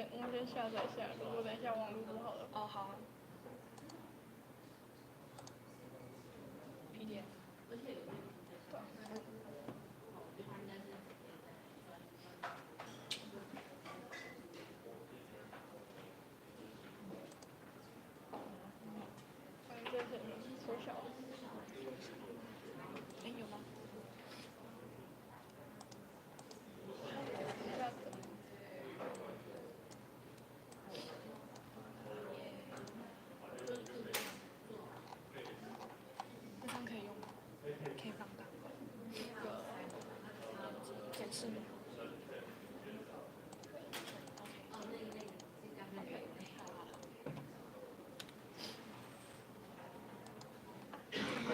[SPEAKER 5] 下载下来，如果等一下网络不好了。哦，好啊。PDF。对。这是缩小了。有吗？这张可以用吗？可以放大。显示吗？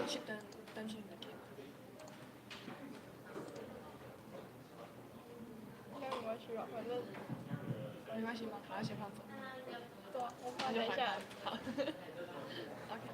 [SPEAKER 5] 去登出你的 K。应该没关系吧，反正没关系吧，好，先放走。对啊，我放等一下。好。OK。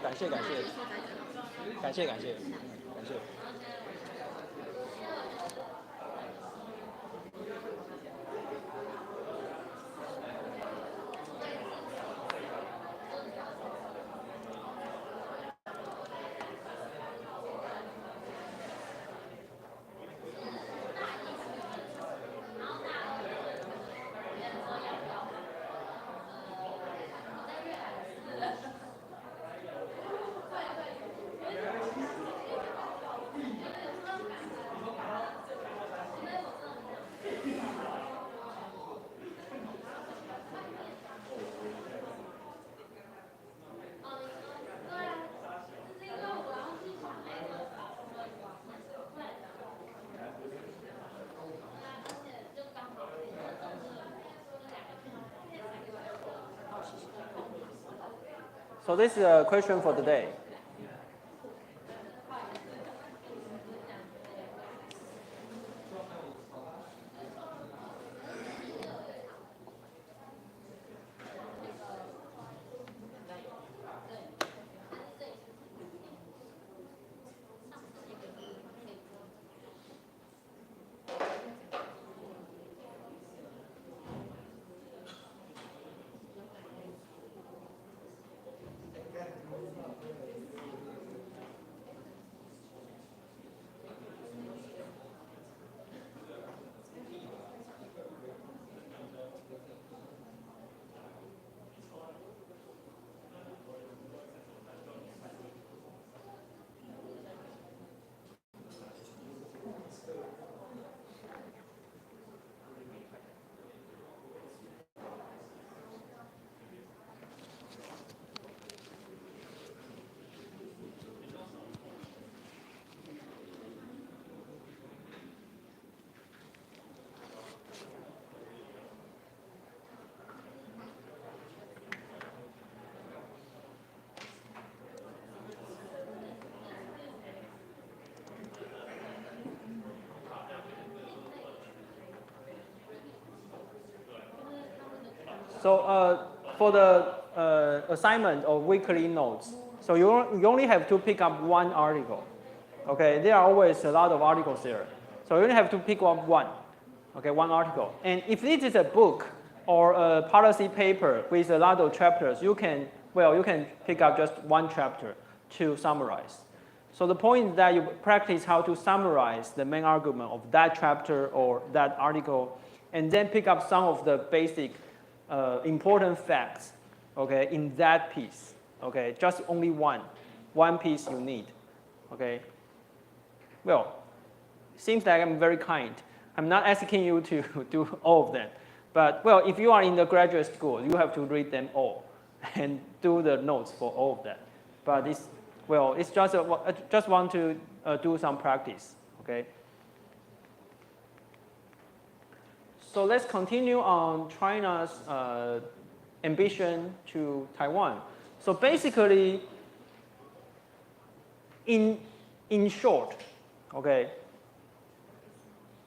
[SPEAKER 1] 感谢。So this is a question for today. So for the assignment or weekly notes, so you only have to pick up one article. Okay, there are always a lot of articles there. So you only have to pick up one, okay, one article. And if this is a book or a policy paper with a lot of chapters, you can pick up just one chapter to summarize. So the point is that you practice how to summarize the main argument of that chapter or that article, and then pick up some of the basic important facts, okay, in that piece, okay, just only one piece you need, okay. Well, seems like I'm very kind. I'm not asking you to do all of them, but well, if you are in the graduate school, you have to read them all and do the notes for all of that. But it's just I just want to do some practice, okay. So let's continue on China's ambition to Taiwan. So basically, in short, okay,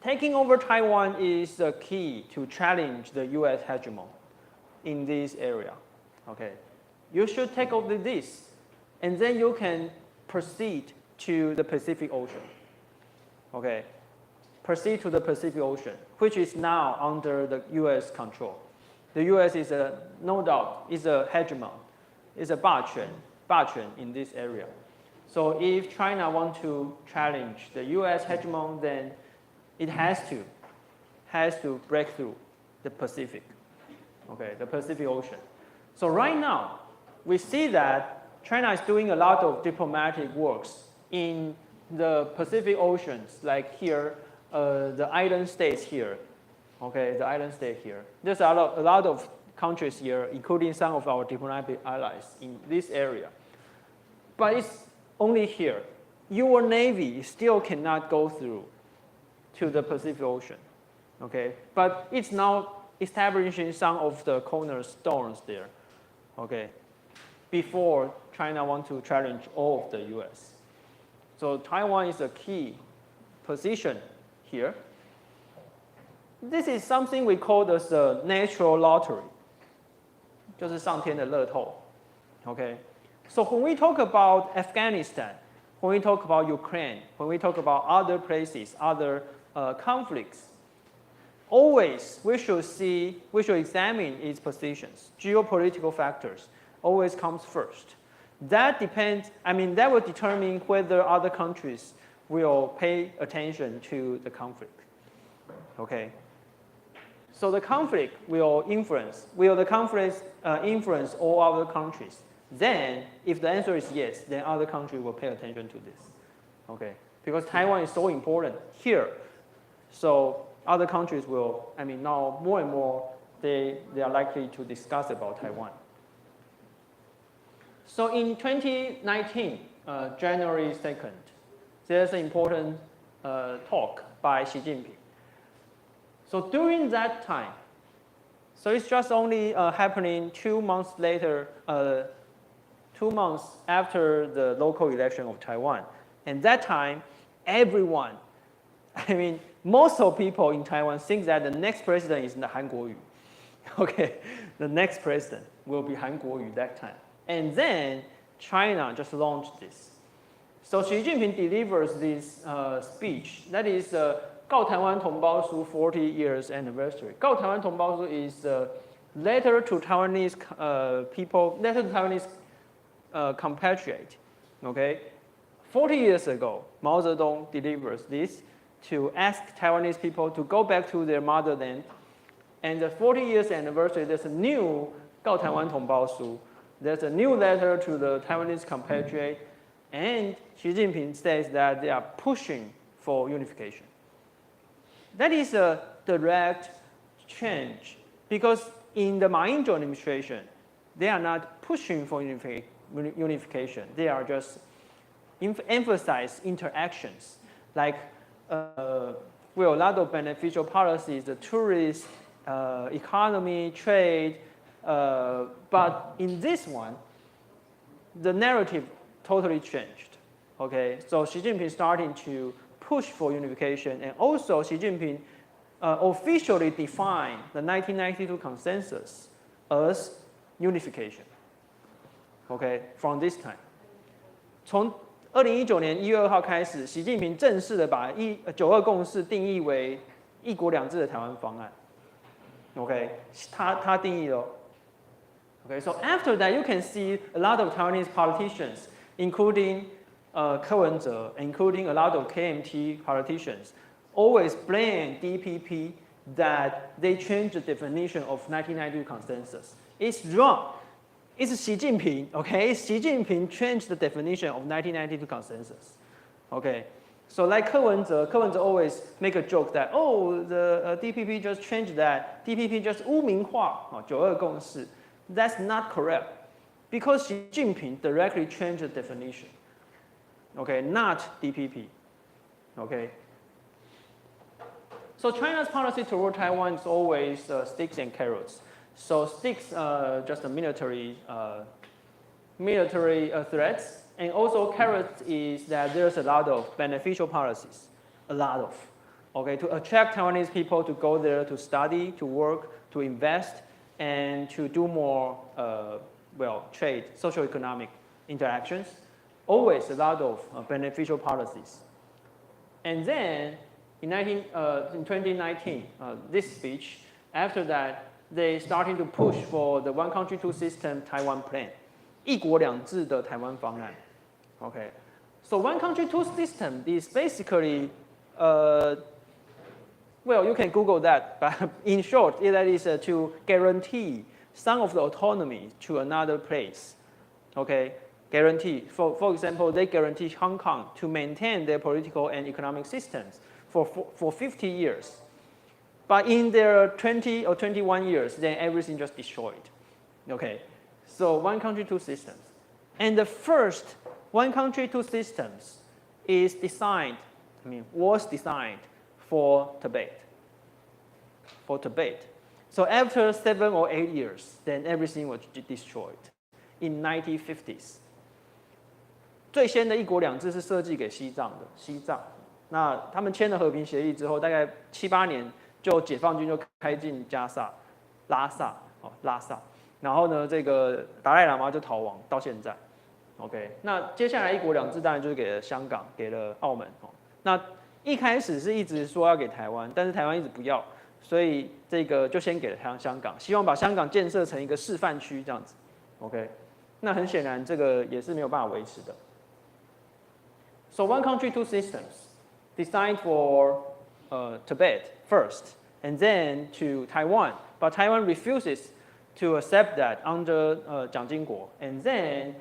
[SPEAKER 1] taking over Taiwan is the key to challenge the US hegemon in this area, okay. You should take over this, and then you can proceed to the Pacific Ocean, okay. Proceed to the Pacific Ocean, which is now under the US control. The US is no doubt, is a hegemon, is a 霸权in this area. So if China wants to challenge the US hegemon, then it has to break through the Pacific, okay, the Pacific Ocean. So right now, we see that China is doing a lot of diplomatic works in the Pacific Oceans, like here, the island states here, okay, the island state here. There's a lot of countries here, including some of our diplomatic allies in this area. But it's only here. Your Navy still cannot go through to the Pacific Ocean, okay? But it's now establishing some of the cornerstones there, okay, before China wants to challenge all of the US. So Taiwan is a key position here. This is something we call as a natural lottery, 就是上天的乐透, okay? So when we talk about Afghanistan, when we talk about Ukraine, when we talk about other places, other conflicts, always we should examine its positions. Geopolitical factors always comes first. That depends, that will determine whether other countries will pay attention to the conflict. Okay? So the conflict will the conflict influence all other countries? Then, if the answer is yes, then other countries will pay attention to this. Okay? Because Taiwan is so important here. So other countries will, now more and more, they are likely to discuss about Taiwan. So in 2019, January 2nd, there's an important talk by Xi Jinping. So during that time, so it's just only happening 2 months later, 2 months after the local election of Taiwan. And that time, everyone, most of people in Taiwan think that the next president is Han Kuo-yu. Okay, the next president will be Han Kuo-yu that time. And then China just launched this. So Xi Jinping delivers this speech. That is 告台湾同胞书 40 years anniversary. 告台湾同胞书 is a letter to Taiwanese people, letter to Taiwanese compatriot. Okay, 40 years ago, Mao Zedong delivers this to ask Taiwanese people to go back to their motherland. And the 40 years anniversary, there's a new 告台湾同胞书. There's a new letter to the Taiwanese compatriot, and Xi Jinping says that they are pushing for unification. That is a direct change, because in the Ma Ying-jeou administration, they are not pushing for unification. They are just emphasize interactions, like a lot of beneficial policies, the tourist, economy, trade. But in this one, the narrative totally changed. Okay, so Xi Jinping starting to push for unification, and also Xi Jinping officially defined the 1992 consensus as unification. Okay, from this time. 从2019年1月2号开始，习近平正式的把9·2共识定义为一国两制的台湾方案。OK， 他定义了。Okay, so after that, you can see a lot of Taiwanese politicians, including柯文哲, including a lot of KMT politicians, always blame DPP that they changed the definition of 1992 consensus. It's wrong. It's Xi Jinping, okay? Xi Jinping changed the definition of 1992 consensus, okay? So like柯文哲always make a joke that, oh, the DPP just changed that. DPP just 污名化9·2共识. That's not correct, because Xi Jinping directly changed the definition, okay? Not DPP, okay? So China's policy toward Taiwan is always sticks and carrots. So sticks, just a military threats, and also carrots is that there's a lot of beneficial policies, a lot of, okay, to attract Taiwanese people to go there to study, to work, to invest, and to do more, trade, socio-economic interactions. Always a lot of beneficial policies. And then in 2019, this speech, after that, they started to push for the one country, two system Taiwan plan, 一国两制的台湾方案. Okay, so one country, two system is basically, you can Google that, but in short, that is to guarantee some of the autonomy to another place. Okay, guarantee. For example, they guarantee Hong Kong to maintain their political and economic systems for 50 years. But in their 20 or 21 years, then everything just destroyed. Okay, so one country, two systems. And the first one country, two systems is was designed for Tibet. For Tibet. So after 7 or 8 years, then everything was destroyed in 1950s. 最先的一国两制是设计给西藏的，西藏。那他们签了和平协议之后，大概7、8年。就解放军就开进拉萨，然后呢，这个达赖喇嘛就逃亡到现在。OK， 那接下来一国两制当然就是给了香港，给了澳门哦。那一开始是一直说要给台湾，但是台湾一直不要，所以这个就先给了香港，希望把香港建设成一个示范区这样子。OK， 那很显然这个也是没有办法维持的。So one country, two systems, designed for Tibet first, and then to Taiwan, but Taiwan refuses to accept that under Jiang Jingguo, and then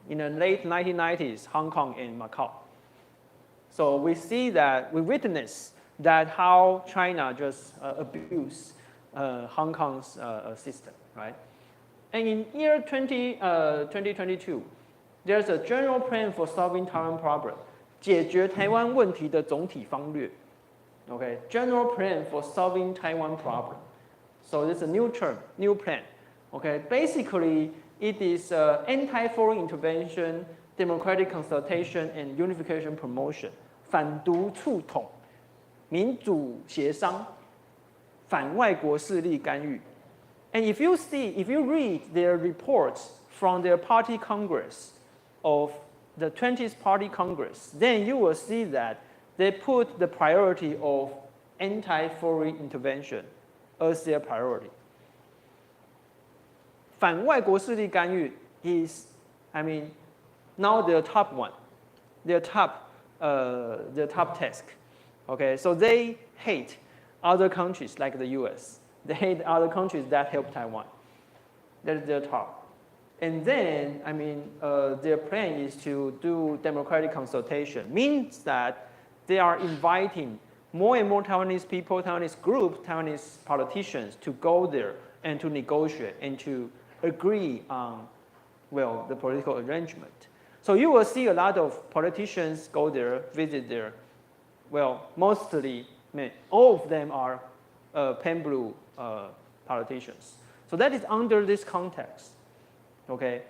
[SPEAKER 1] in the late 1990s, Hong Kong and Macau. So we see that, we witness that how China just abused Hong Kong's system, right? And in year 2022, there's a general plan for solving Taiwan problem, 解决台湾问题的总体方略. Okay, general plan for solving Taiwan problem. So it's a new term, new plan. Okay, basically it is anti-foreign intervention, democratic consultation, and unification promotion. 反独促统，民主协商，反外国势力干预。And if you read their reports from their party congress of the 20th Party Congress, then you will see that they put the priority of anti-foreign intervention as their priority. 反外国势力干预 is, I mean, now their top one, their top task. Okay, so they hate other countries like the US. They hate other countries that help Taiwan. That is their top. And then, I mean, their plan is to do democratic consultation. Means that they are inviting more and more Taiwanese people, Taiwanese groups, Taiwanese politicians to go there and to negotiate and to agree on, well, the political arrangement. So you will see a lot of politicians go there, visit there. Well, mostly, I mean, all of them are pen blue politicians. So that is under this context. OK，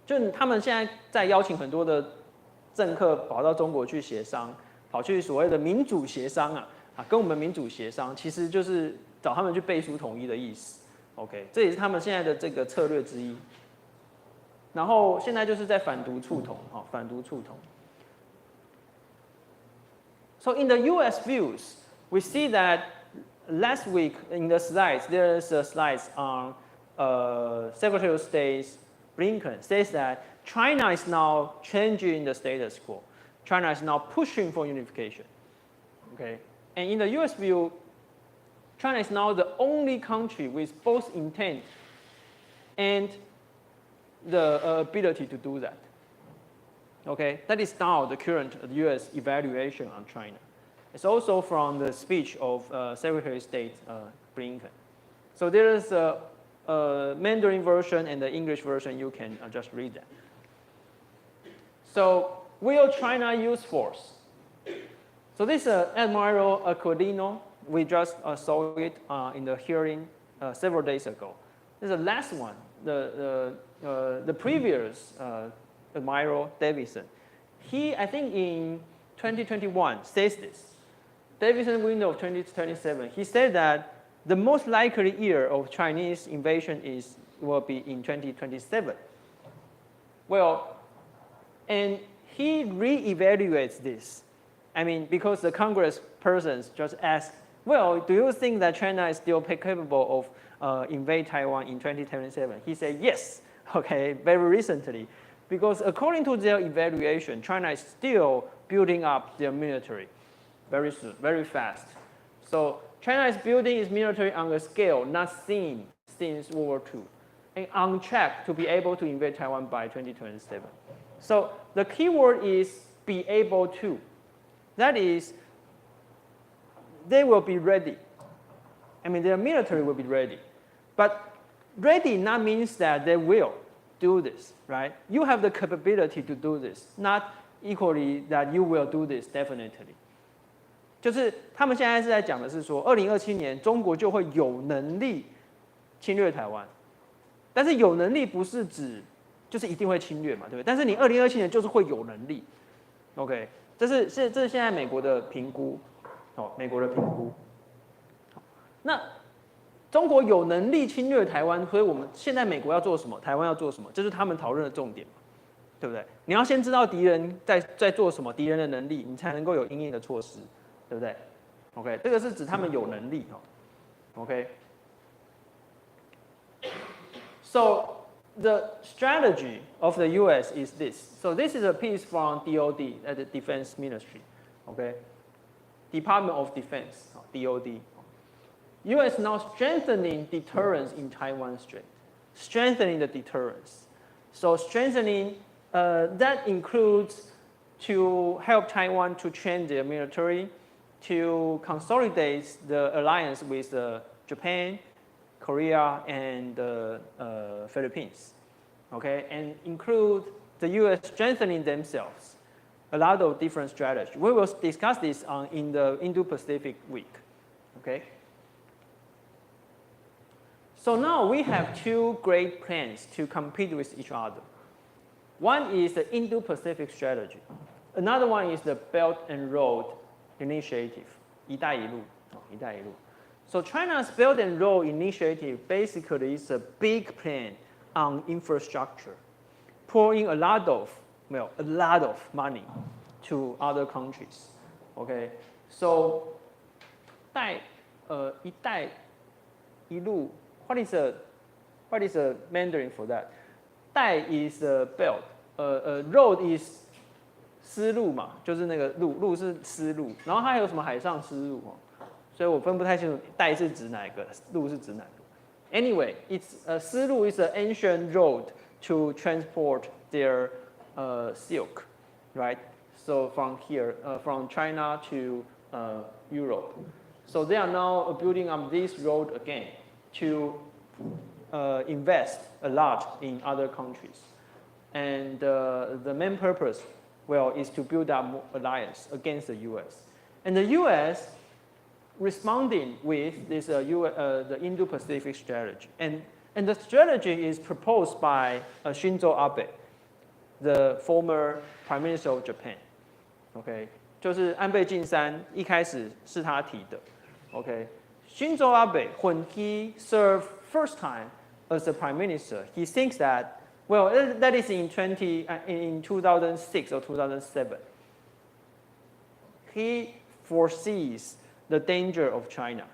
[SPEAKER 1] 就他们现在在邀请很多的政客跑到中国去协商，跑去所谓的民主协商啊，跟我们民主协商，其实就是找他们去背书统一的意思。OK， 这也是他们现在的这个策略之一。然后现在就是在反独促统，反独促统。So in the U.S. views, we see that last week in the slides, there is a slide on Secretary of State Blinken says that China is now changing the status quo. China is now pushing for unification. Okay, and in the U.S. view, China is now the only country with both intent and the ability to do that. Okay, that is now the current U.S. evaluation on China. It's also from the speech of Secretary of State Blinken. So there is a Mandarin version and the English version. You can just read that. So will China use force? So this Admiral Aquilino, we just saw it in the hearing several days ago. This is the last one. The previous Admiral Davidson, he, I think in 2021, says this. Davidson window of 2027, he said that the most likely year of Chinese invasion will be in 2027. Well, and he re-evaluates this. I mean, because the Congress persons just asked, well, do you think that China is still capable of invade Taiwan in 2027? He said yes, okay, very recently. Because according to their evaluation, China is still building up their military very soon, very fast. So China is building its military on a scale not seen since World War II, and on track to be able to invade Taiwan by 2027. So the key word is be able to. That is, they will be ready. I mean, their military will be ready. But ready not means that they will do this, right? You have the capability to do this, not equally that you will do this definitely. 就是他们现在是在讲的是说，2027年中国就会有能力侵略台湾，但是有能力不是指就是一定会侵略嘛，对不对？但是你2027年就是会有能力 ，OK， 这是现在美国的评估，美国的评估。那中国有能力侵略台湾，所以我们现在美国要做什么，台湾要做什么，这是他们讨论的重点，对不对？你要先知道敌人在做什么，敌人的能力，你才能够有因应的措施，对不对 ？OK， 这个是指他们有能力哈。OK， so the strategy of the U.S. is this. So this is a piece from DoD, at the Defense Ministry, okay, Department of Defense, DoD. U.S. now strengthening deterrence in Taiwan Strait, strengthening the deterrence. So strengthening, that includes to help Taiwan to train their military, to consolidate the alliance with Japan, Korea, and Philippines, okay, and include the U.S. strengthening themselves. A lot of different strategies. We will discuss this in the Indo-Pacific week, okay. So now we have two great plans to compete with each other. One is the Indo-Pacific strategy. Another one is the Belt and Road Initiative, 一带一路, 一带一路. So China's Belt and Road Initiative basically is a big plan on infrastructure, pouring a lot of money to other countries. Okay, so 一带一路, what is a Mandarin for that? 带 is a belt, road is 丝路嘛，就是那个路是丝路，然后它还有什么海上丝路哦，所以我分不太清楚带是指哪一个，路是指哪个。Anyway, it's 丝路 is an ancient road to transport their silk, right? So from here, from China to Europe. So they are now building up this road again to invest a lot in other countries. And the main purpose, well, is to build up alliance against the U.S. And the U.S. responding with this the Indo-Pacific strategy. And the strategy is proposed by Shinzo Abe, the former Prime Minister of Japan. OK， 就是安倍晋三一开始是他提的。OK， Shinzo Abe, when he served first time as a Prime Minister, he thinks that, well, that is in 2006 or 2007. He foresees the danger of China.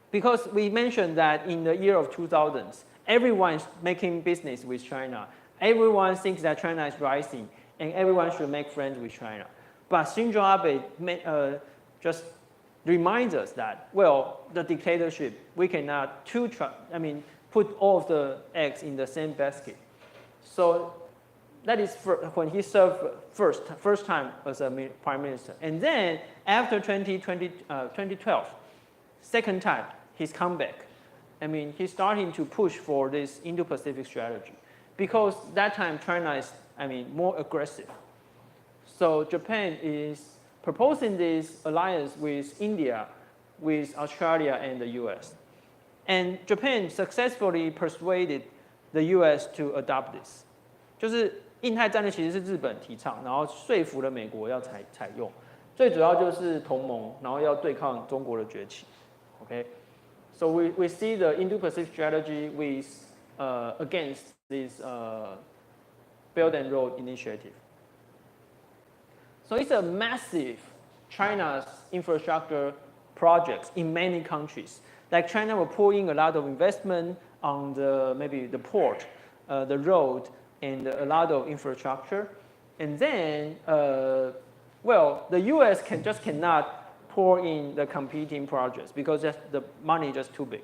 [SPEAKER 1] Because we mentioned that in the year of 2000s, everyone is making business with China. Everyone thinks that China is rising, and everyone should make friends with China. But Shinzo Abe just reminds us that, well, the dictatorship, we cannot put all of the eggs in the same basket. So that is when he served first time as a prime minister. And then after 2012, second time, he's come back. He's starting to push for this Indo-Pacific strategy because that time China is, more aggressive. So Japan is proposing this alliance with India, with Australia and the US. And Japan successfully persuaded the US to adopt this. 就是印太战略其实是日本提倡，然后说服了美国要采用。最主要就是同盟，然后要对抗中国的崛起。Okay, so we see the Indo-Pacific strategy with against this Belt and Road Initiative. So it's a massive China's infrastructure projects in many countries. Like China will pour in a lot of investment on maybe the port, the road, and a lot of infrastructure. And then, well, the US cannot pour in the competing projects because the money just too big.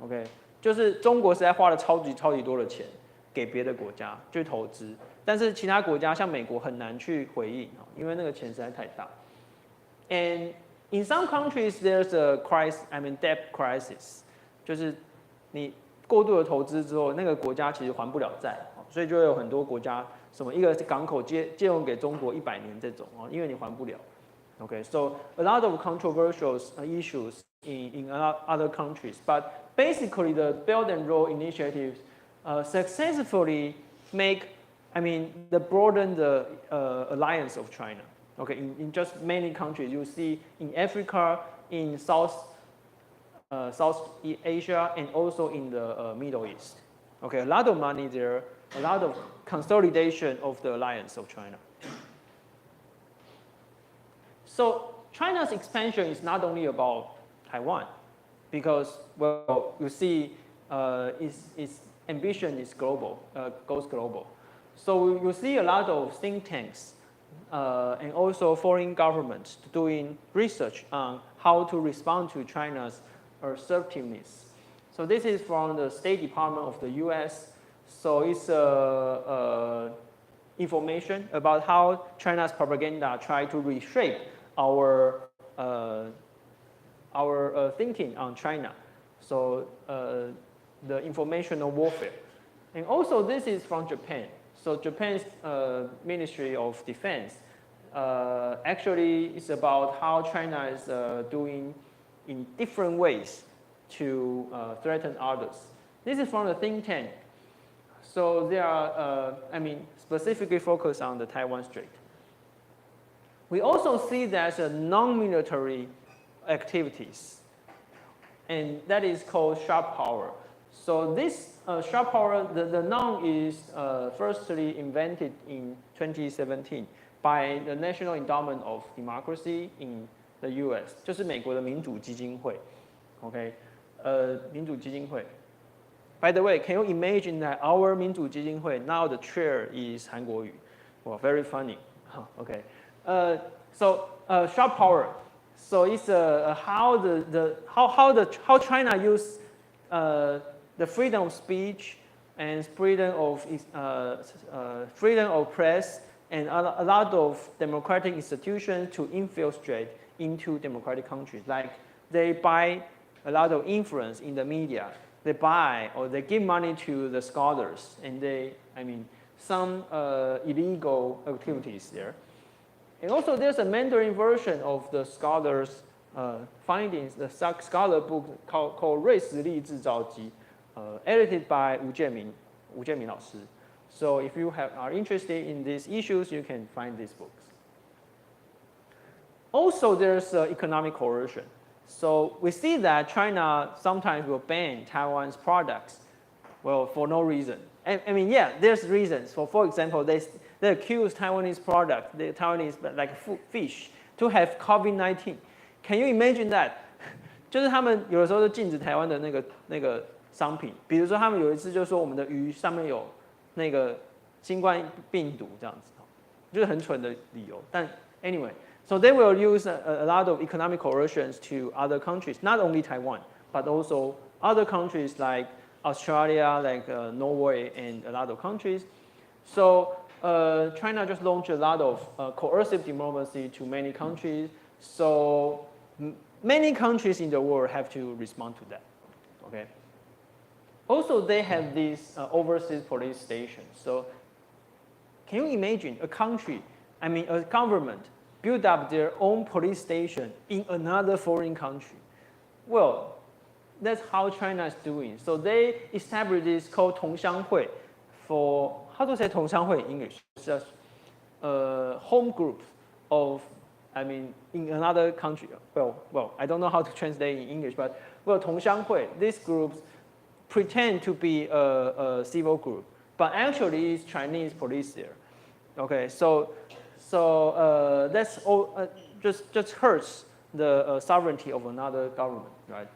[SPEAKER 1] OK， 就是中国实在花了超级多的钱给别的国家去投资，但是其他国家像美国很难去回应，因为那个钱实在太大。And in some countries there's a debt crisis， 就是你过度的投资之后，那个国家其实还不了债，所以就会有很多国家什么一个港口借用给中国100年这种，因为你还不了。Okay, so a lot of controversial issues in other countries, but basically the Belt and Road Initiative successfully broaden the alliance of China. Okay, in just many countries, you see in Africa, in South South Asia and also in the Middle East. Okay, a lot of money there, a lot of consolidation of the alliance of China. So China's expansion is not only about Taiwan, because, well, you see, its ambition is global, goes global. So you see a lot of think tanks and also foreign governments doing research on how to respond to China's assertiveness. So this is from the State Department of the US. So it's information about how China's propaganda try to reshape our thinking on China. So the informational warfare. And also this is from Japan. So Japan's Ministry of Defense actually is about how China is doing in different ways to threaten others. This is from the think tank. So they are, specifically focused on the Taiwan Strait. We also see there's a non-military activities, and that is called sharp power. So this sharp power, the noun is firstly invented in 2017 by the National Endowment of Democracy in the US， 就是美国的民主基金会 ，OK， 民主基金会。By the way, can you imagine that our 民主基金会 now the chair is 韩国瑜? Well, very funny. Okay. So sharp power. So it's how China use the freedom of speech and freedom of press and a lot of democratic institutions to infiltrate into democratic countries. Like they buy a lot of influence in the media. They buy or they give money to the scholars, and some illegal activities there. And also there's a Mandarin version of the scholars' findings, the scholar book called 瑞实力制造机, edited by 吴建民老师. So if you are interested in these issues, you can find these books. Also, there's economic coercion. So we see that China sometimes will ban Taiwan's products, well, for no reason. There's reasons. For example, they accuse Taiwanese product, the Taiwanese like fish, to have COVID-19. Can you imagine that? 就是他们有的时候就禁止台湾的那个商品，比如说他们有一次就说我们的鱼上面有那个新冠病毒这样子，就是很蠢的理由。但 anyway. So they will use a lot of economic coercions to other countries, not only Taiwan, but also other countries like Australia, like Norway, and a lot of countries. So China just launched a lot of coercive diplomacy to many countries. So many countries in the world have to respond to that. Okay. Also, they have these overseas police stations. So can you imagine a country, a government, build up their own police station in another foreign country? Well, that's how China is doing. So they established this called 同乡会 for, how to say 同乡会 in English? It's just home group of, in another country. Well, I don't know how to translate in English, but well, 同乡会, these groups pretend to be a civil group, but actually it's Chinese police there. Okay, so that's all, just hurts the sovereignty of another government, right?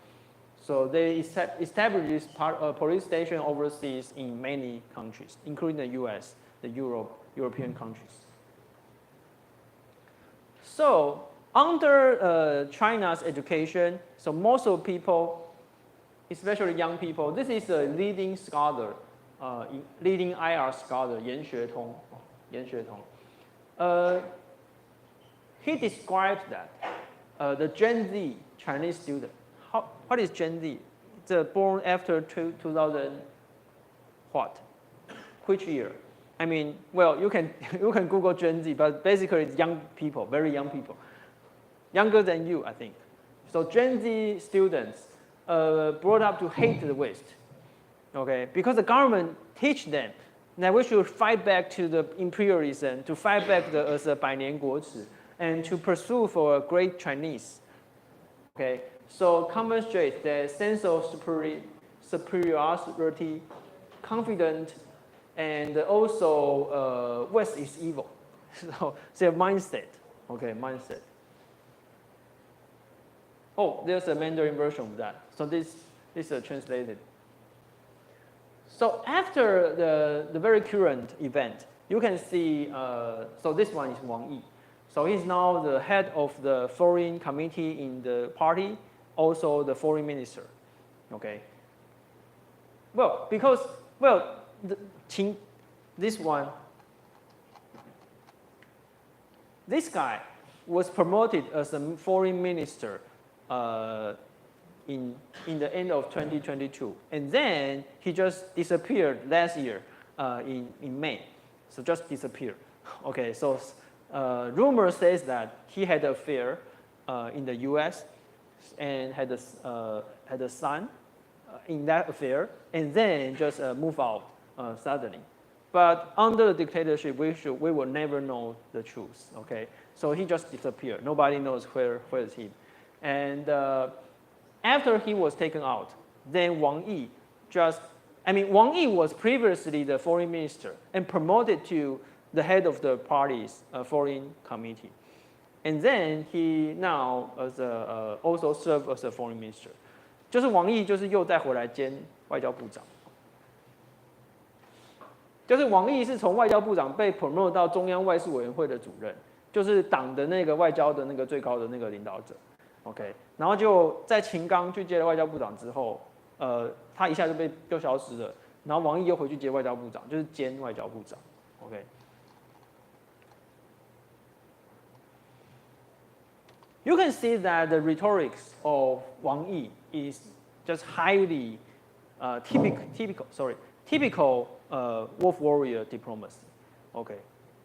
[SPEAKER 1] So they established this police station overseas in many countries, including the US, the European countries. So under China's education, so most of people, especially young people, this is a leading scholar, leading IR scholar, Yan Xuetong. He described that the Gen Z Chinese student. What is Gen Z? It's born after 2000. What? Which year? Well, you can Google Gen Z, but basically it's young people, very young people, younger than you, I think. So Gen Z students brought up to hate the West, okay, because the government teach them that we should fight back to the imperialism, to fight back as a 百年国耻, and to pursue for a great Chinese. Okay, so demonstrate the sense of superiority, confident, and also West is evil. So their mindset. Okay, mindset. Oh, there's a Mandarin version of that. So this is translated. So after the very current event, you can see, so this one is Wang Yi. So he's now the head of the foreign committee in the party, also the foreign minister, okay? Well, because, well, this guy was promoted as a foreign minister in the end of 2022. And then he just disappeared last year in May. So just disappeared. Okay, so rumor says that he had an affair in the US and had a son in that affair, and then just move out suddenly. But under the dictatorship, we will never know the truth, okay? So he just disappeared. Nobody knows where is he. And after he was taken out, then Wang Yi Wang Yi was previously the foreign minister and promoted to the head of the party's foreign committee. And then he now also served as a foreign minister. 就是王毅就是又再回来兼外交部长，就是王毅是从外交部长被 promote 到中央外事委员会的主任，就是党的那个外交的那个最高的那个领导者 ，OK， 然后就在秦刚去接了外交部长之后，他一下就消失了，然后王毅又回去接外交部长，就是兼外交部长 ，OK。You can see that the rhetorics of Wang Yi is just highly typical wolf warrior diplomacy. Okay,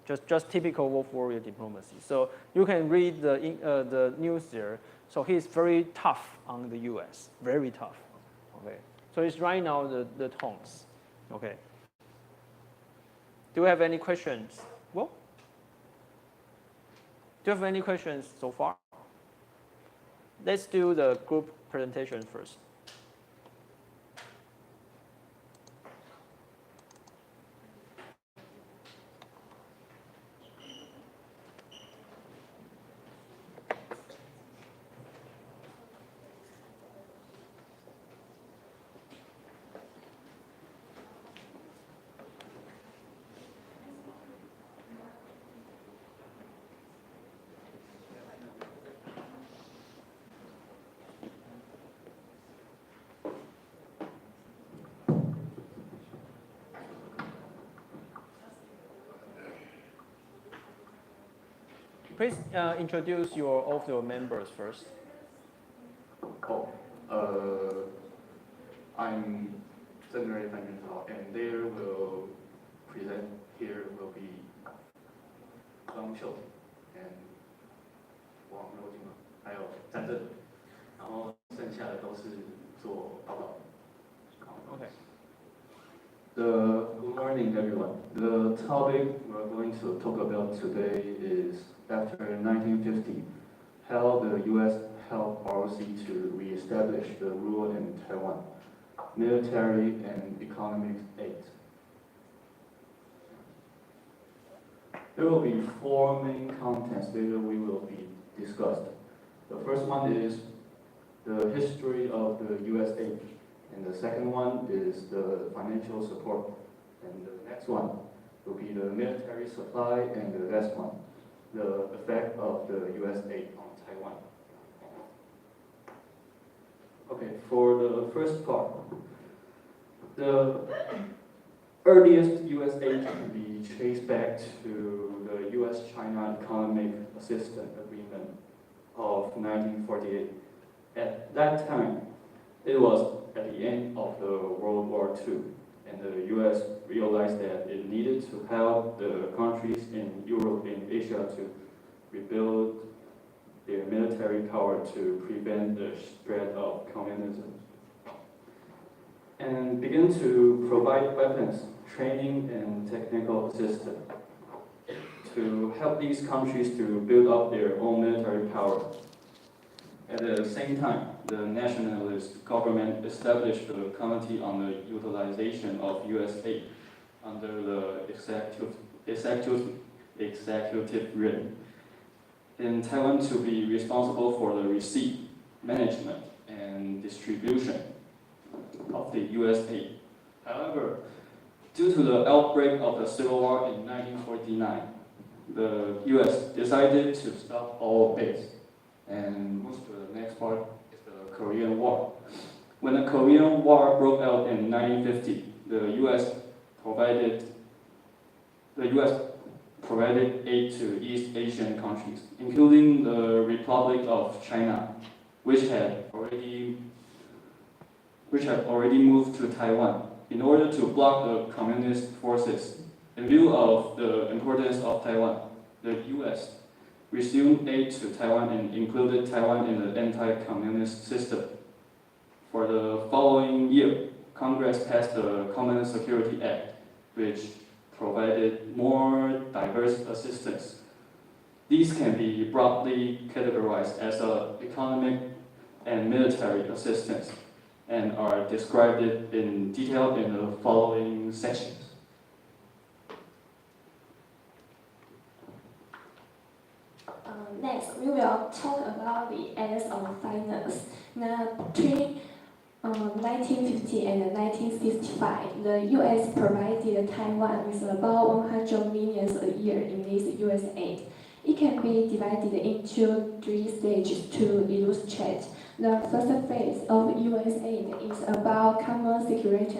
[SPEAKER 1] just typical wolf warrior diplomacy. So you can read the news there. So he's very tough on the U.S. Very tough. Okay, so it's right now the tones. Okay. Do you have any questions? Well, do you have any questions so far? Let's do the group presentation first. Please introduce all of your members first.
[SPEAKER 7] I'm Zhengrui Fan Yuntao, and there will present here will be Zhang Qiu and Wang Roujing, 还有战争，然后剩下的都是做报告。
[SPEAKER 1] Okay.
[SPEAKER 7] Good morning, everyone. The topic we're going to talk about today is after 1950, how the U.S. helped ROC to reestablish the rule in Taiwan, military and economic aid. There will be four main contents that we will be discussed. The first one is the history of the U.S. aid, and the second one is the financial support, and the next one will be the military supply, and the last one, the effect of the U.S. aid on Taiwan. Okay, for the first part, the earliest U.S. aid can be traced back to the US-China Economic Assistance Agreement of 1948. At that time, it was at the end of the World War II, and the U.S. realized that it needed to help the countries in Europe and Asia to rebuild their military power to prevent the spread of communism, and begin to provide weapons, training, and technical assistance to help these countries to build up their own military power. At the same time, the nationalist government established the Committee on the Utilization of U.S. Aid under the executive reign in Taiwan to be responsible for the receipt, management, and distribution of the U.S. aid. However, due to the outbreak of the Civil War in 1949, the U.S. decided to stop all aid and move to the next part is the Korean War. When the Korean War broke out in 1950, the U.S. provided aid to East Asian countries, including the Republic of China, which had already moved to Taiwan in order to block the communist forces. In view of the importance of Taiwan, the U.S. resumed aid to Taiwan and included Taiwan in the anti-communist system. For the following year, Congress passed the Common Security Act, which provided more diverse assistance. These can be broadly categorized as economic and military assistance and are described in detail in the following sections.
[SPEAKER 8] Next, we will talk about the acts of finance. Now, between 1950 and 1965, the U.S. provided Taiwan with about 100 million a year in this U.S. aid. It can be divided into 3 stages to illustrate. The first phase of U.S. aid is about Common Security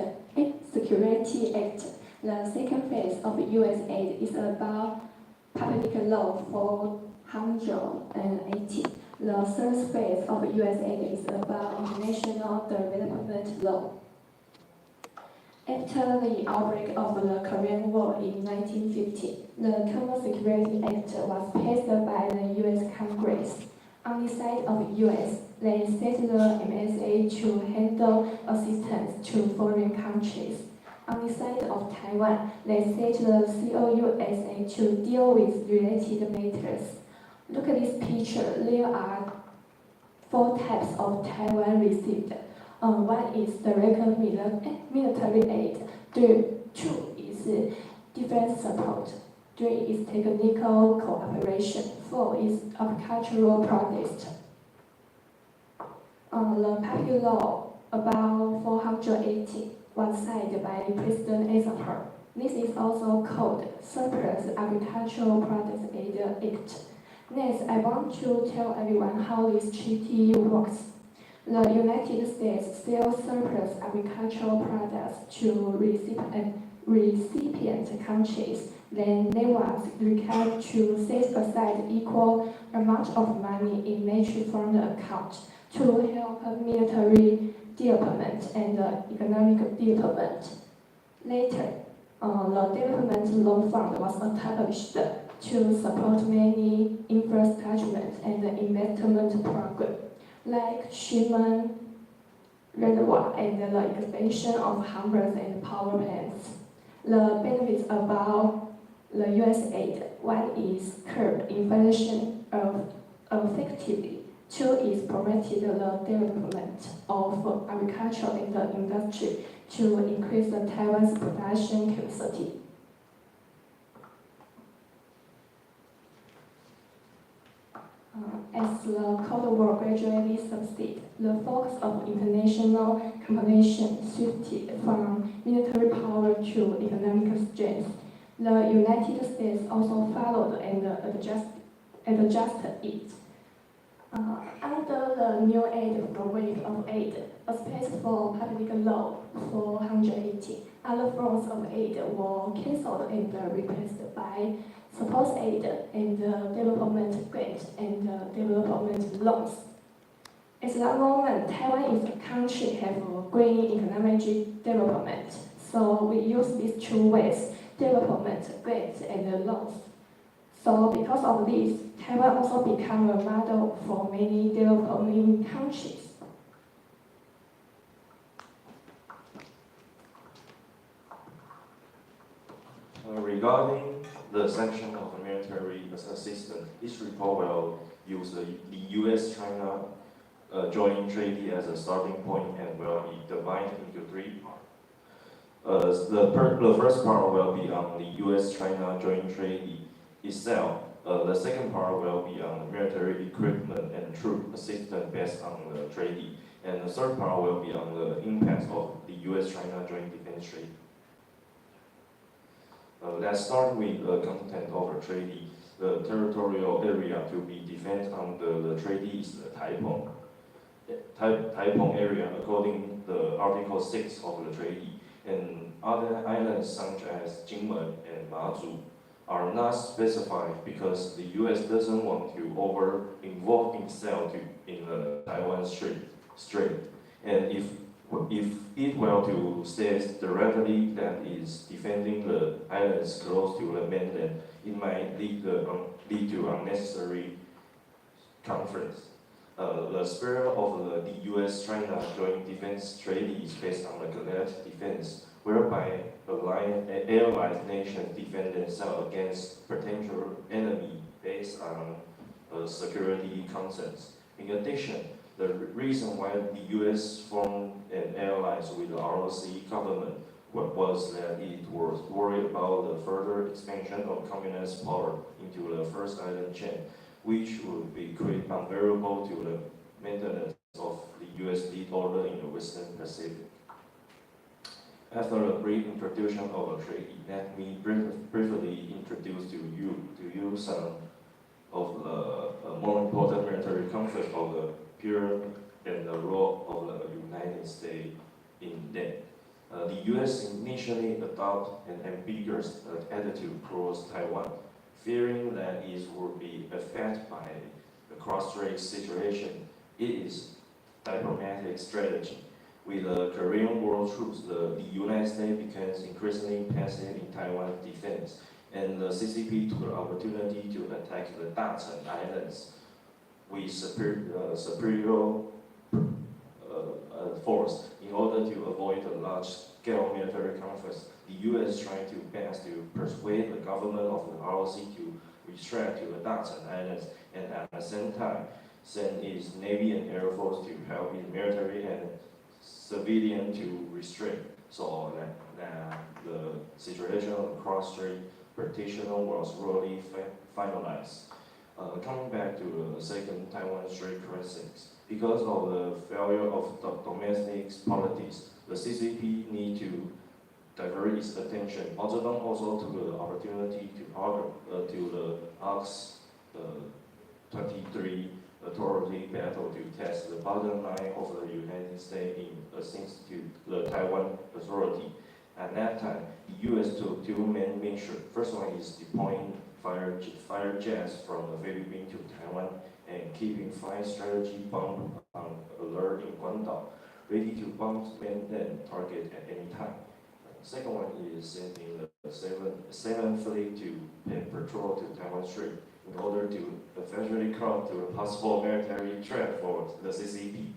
[SPEAKER 8] Act. The second phase of U.S. aid is about Public Law 480. The third phase of U.S. aid is about International Development Law. After the outbreak of the Korean War in 1950, the Common Security Act was passed by the U.S. Congress. On the side of the U.S., they set the MSA to handle assistance to foreign countries. On the side of Taiwan, they set the COUSA to deal with related matters. Look at this picture. There are 4 types of Taiwan received. One is direct military aid. 2 is defense support. 3 is technical cooperation. 4 is agricultural products. The Public Law, about 480, was signed by President Eisenhower. This is also called Surplus Agricultural Products Aid Act. Next, I want to tell everyone how this treaty works. The United States sells surplus agricultural products to recipient countries. Then they were required to set aside equal amount of money in military fund account to help military development and economic development. Later, the Development Loan Fund was established to support many infrastructure and investment programs, like Schumann Reservoir and the expansion of harbors and power plants. The benefits about the U.S. aid: 1 is curb inflation effectively. 2 is promoted the development of agriculture and the industry to increase the Taiwan's production capacity. As the Cold War gradually subsided, the focus of international competition shifted from military power to economic strength. The United States also followed and adjusted it. Under the new aid program of aid, a space for Public Law 480, other forms of aid were cancelled and replaced by support aid and development grants and development loans. At that moment, Taiwan is a country have green economic development, so we use these 2 ways: development grants and loans. So because of this, Taiwan also became a model for many developing countries.
[SPEAKER 9] Regarding the sanction of military assistance, this report will use the US-China joint treaty as a starting point and will be divided into three parts. The first part will be on the US-China joint treaty itself. The second part will be on the military equipment and troop assistance based on the treaty. And the third part will be on the impact of the US-China joint defense treaty. Let's start with the content of the treaty. The territorial area to be defended under the treaty is the Taiwan. Taiwan area according to the Article 6 of the treaty. And other islands such as Jinmen and Mazu are not specified because the U.S. doesn't want to over-involve itself in the Taiwan Strait. And if it were to state directly that is defending the islands close to the mainland, it might lead to unnecessary conflicts. The spirit of the U.S.-China joint defense treaty is based on the collective defense, whereby allied nations defend themselves against potential enemy based on security concepts. In addition, the reason why the U.S. formed an alliance with the ROC government was that it was worried about the further expansion of communist power into the First Island chain, which would be quite unbearable to the maintenance of the U.S. lead order in the Western Pacific. After a brief introduction of the treaty, let me briefly introduce to you some of the more important military conflicts of the period and the role of the United States in them. The U.S. initially adopted an ambiguous attitude towards Taiwan, fearing that it would be affected by the cross-strait situation. It is diplomatic strategy. With the Korean War troops, the United States becomes increasingly passive in Taiwan defense, and the CCP took the opportunity to attack the Dacen Islands with superior force in order to avoid a large-scale military conflict. The U.S. trying to best to persuade the government of the ROC to retreat to the Dacen Islands, and at the same time send its Navy and Air Force to help its military and civilian to restrain, so that the situation of the cross-strait partition was really finalized. Coming back to the second Taiwan Strait crisis, because of the failure of the domestic politics, the CCP need to divert its attention. Also took the opportunity to the August 23 authority battle to test the bottom line of the United States in assistance to the Taiwan Authority. At that time, the U.S. took two main measures. First one is deploying fighter jets from the Philippines to Taiwan and keeping flight strategy bomb on alert in Guangdong, ready to bomb mainland target at any time. Second one is sending the 7th Fleet to patrol to Taiwan Strait in order to effectively counter to a possible military threat for the CCP.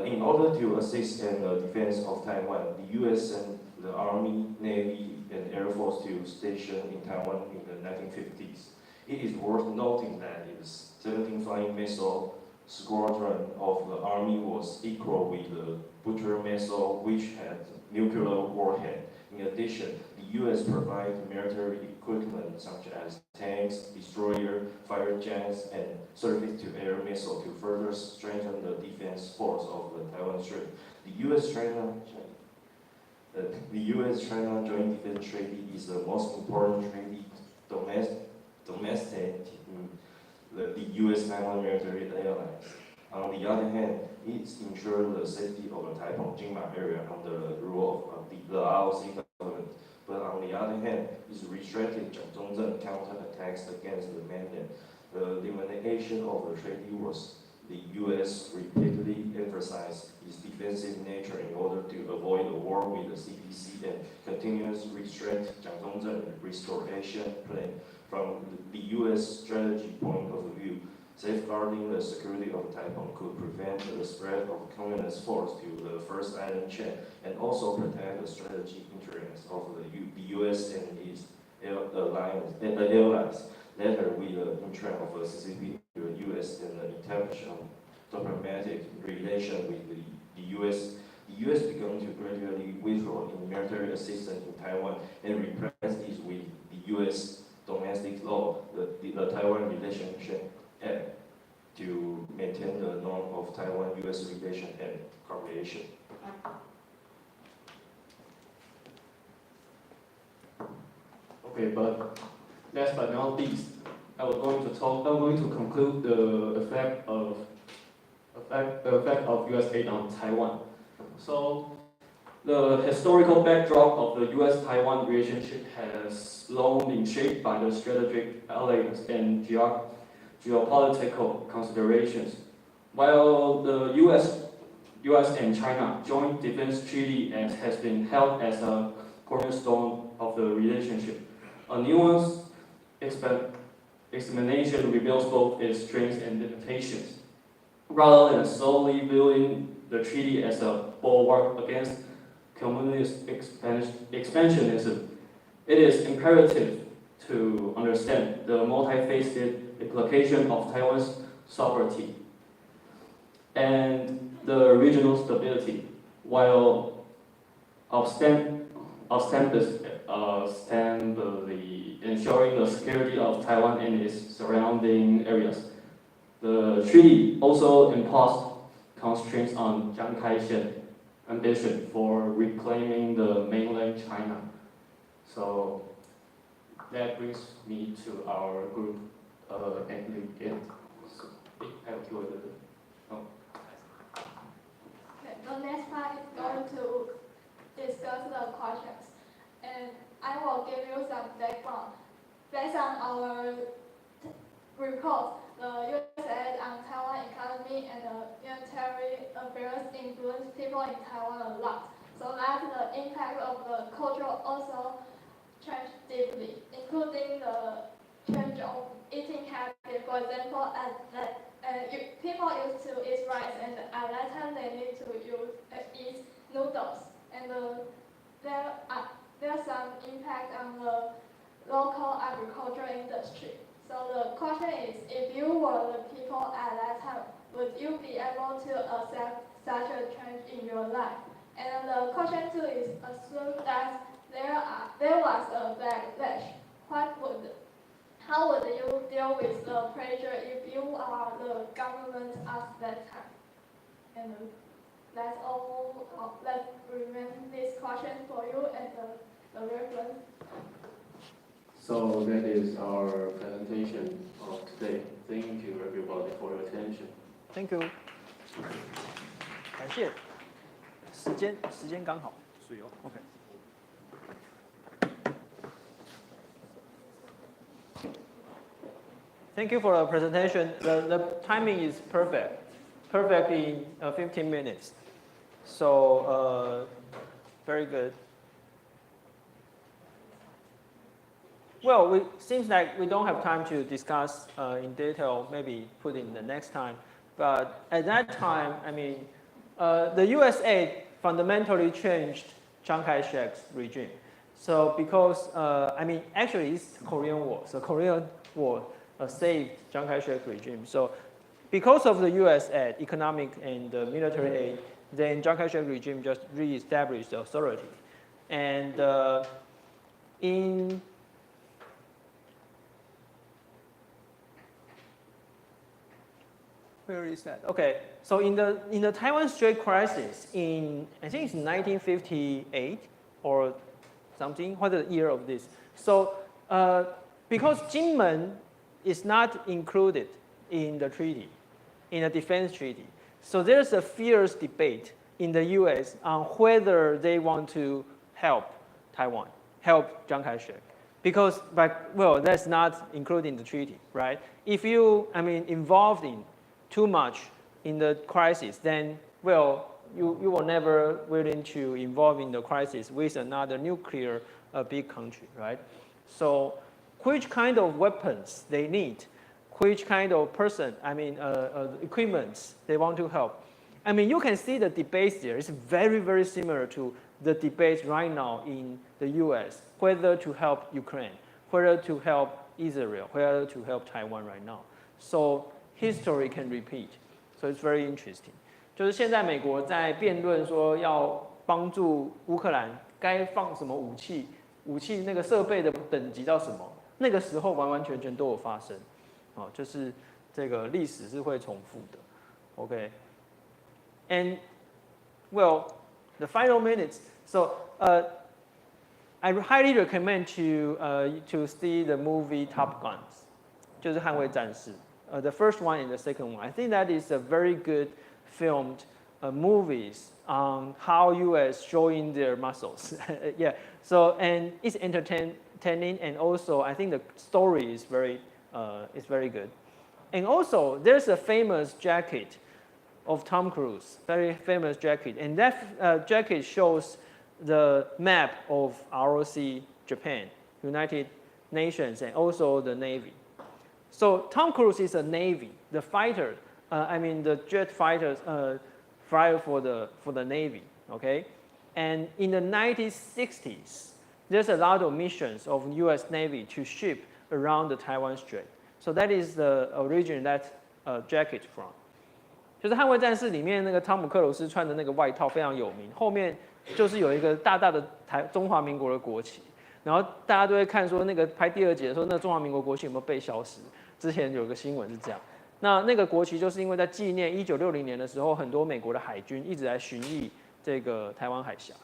[SPEAKER 9] In order to assist in the defense of Taiwan, the U.S. sent the Army, Navy, and Air Force to station in Taiwan in the 1950s. It is worth noting that its 17 flying missile squadron of the Army was equal with the Butcher missile, which had nuclear warhead. In addition, the U.S. provided military equipment such as tanks, destroyer, fighter jets, and surface-to-air missiles to further strengthen the defense force of the Taiwan Strait. The U.S.-China Joint Defense Treaty is the most important treaty domestic in the U.S.-Taiwan military alliance. On the other hand, it ensures the safety of the Taiwan-Jinma area under the rule of the ROC government. But on the other hand, it restricted Jiang Zhongzhen counterattacks against the mainland. The elimination of the treaty was the U.S. repeatedly emphasized its defensive nature in order to avoid a war with the CPC and continuously restrict Jiang Zhongzhen restoration plan. From the U.S. strategy point of view, safeguarding the security of Taiwan could prevent the spread of communist force to the First Island chain and also protect the strategic interests of the U.S. and its allies, later with the interest of the CCP to the U.S. and establish diplomatic relation with the U.S. The U.S. began to gradually withdraw in military assistance in Taiwan and replace it with the U.S. domestic law, the Taiwan Relationship Act, to maintain the norm of Taiwan-U.S. relation and cooperation.
[SPEAKER 7] Okay, but last but not least, I'm going to conclude the effect of U.S. aid on Taiwan. So, the historical backdrop of the U.S.-Taiwan relationship has long been shaped by the strategic alliance and geopolitical considerations. While the U.S. and China joint defense treaty has been held as a cornerstone of the relationship, a nuanced examination reveals both its strengths and limitations. Rather than solely viewing the treaty as a bulwark against communist expansionism, it is imperative to understand the multifaceted implication of Taiwan's sovereignty and the regional stability, while ostensibly ensuring the security of Taiwan and its surrounding areas. The treaty also imposed constraints on Chiang Kai-shek's ambition for reclaiming the mainland China. So that brings me to our group end.
[SPEAKER 5] Okay, the next part is going to discuss the questions, and I will give you some background. Based on our report, the U.S. aid on Taiwan economy and the military affairs influence people in Taiwan a lot, so that the impact of the culture also changed deeply, including the change of eating habit. For example, people used to eat rice, and at that time they need to eat noodles, and there's some impact on the local agriculture industry. So the question is, if you were the people at that time, would you be able to accept such a change in your life? And the question two is, assume that there was a backlash. How would you deal with the pressure if you are the government at that time? And that's all. Let's remember this question for you and the reference.
[SPEAKER 7] So that is our presentation of today. Thank you everybody for your attention.
[SPEAKER 1] Thank you. 感谢。时间刚好。是哟。OK。Thank you for the presentation. The timing is perfect. Perfect in 15 minutes. So very good. Well, it seems like we don't have time to discuss in detail, maybe put in the next time. But at that time, I mean, the US aid fundamentally changed Chiang Kai-shek's regime. So because, I mean, actually it's Korean War. So Korean War saved Chiang Kai-shek's regime. So because of the US aid, economic and military aid, then Chiang Kai-shek regime just re-established the authority. And where is that? Okay, so in the Taiwan Strait crisis in, I think it's 1958 or something, what is the year of this? So because Jinmen is not included in the treaty, in the defense treaty, so there's a fierce debate in the US on whether they want to help Taiwan, help Chiang Kai-shek. Because, well, that's not included in the treaty, right? If you, I mean, involved in too much in the crisis, then, well, you will never willing to involve in the crisis with another nuclear big country, right? So which kind of weapons they need, which kind of person, I mean, equipment they want to help. I mean, you can see the debates there. It's very, very similar to the debates right now in the US, whether to help Ukraine, whether to help Israel, whether to help Taiwan right now. So history can repeat. So it's very interesting. 就是现在美国在辩论说要帮助乌克兰该放什么武器，武器那个设备的等级到什么，那个时候完完全全都有发生，哦，就是这个历史是会重复的 ，OK。And well, the final minutes. So I highly recommend to see the movie Top Guns. 就是捍卫战士 the first one and the second one. I think that is a very good filmed movies on how US showing their muscles. Yeah. So and it's entertaining and also I think the story is very good. And also there's a famous jacket of Tom Cruise, very famous jacket, and that jacket shows the map of ROC Japan, United Nations, and also the Navy. So Tom Cruise is a Navy, the fighter. The jet fighters fly for the Navy. Okay, and in the 1960s, there's a lot of missions of U.S. Navy to ship around the Taiwan Strait. So that is the origin that jacket from. 就是《捍卫战士》里面那个汤姆克鲁斯穿的那个外套非常有名，后面就是有一个大大的中华民国的国旗，然后大家都会看说那个拍第2集的时候，那个中华民国国旗有没有被消失？之前有个新闻是这样，那个国旗就是因为在纪念1960年的时候，很多美国的海军一直在巡弋这个台湾海峡。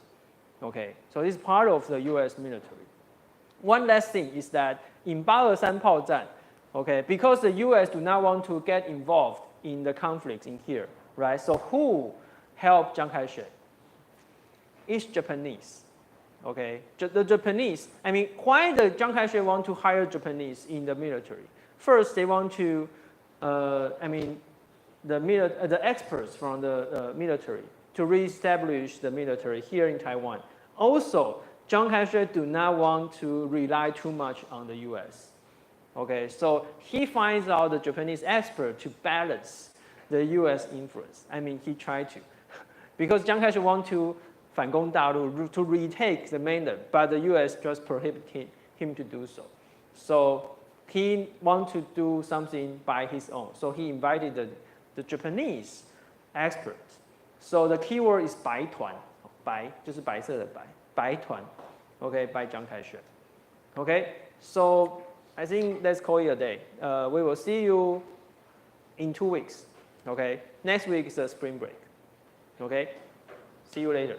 [SPEAKER 1] Okay, so it's part of the U.S. military. One last thing is that in 823炮战 okay, because the U.S. do not want to get involved in the conflict in here, right? So who helped Chiang Kai-shek? It's Japanese. Okay, the Japanese. Why the Chiang Kai-shek want to hire Japanese in the military? First, they want to, the experts from the military to reestablish the military here in Taiwan. Also, Chiang Kai-shek do not want to rely too much on the U.S. Okay, so he finds out the Japanese expert to balance the U.S. influence. He tried to, because Chiang Kai-shek want to 反攻大陆 to retake the mainland, but the U.S. just prohibited him to do so. So he want to do something by his own. So he invited the Japanese experts. So the keyword is 白团，白就是白色的白，白团 ，okay, by Chiang Kai-shek. Okay, so I think let's call it a day. We will see you in 2 weeks. Okay, next week is a spring break. Okay, see you later.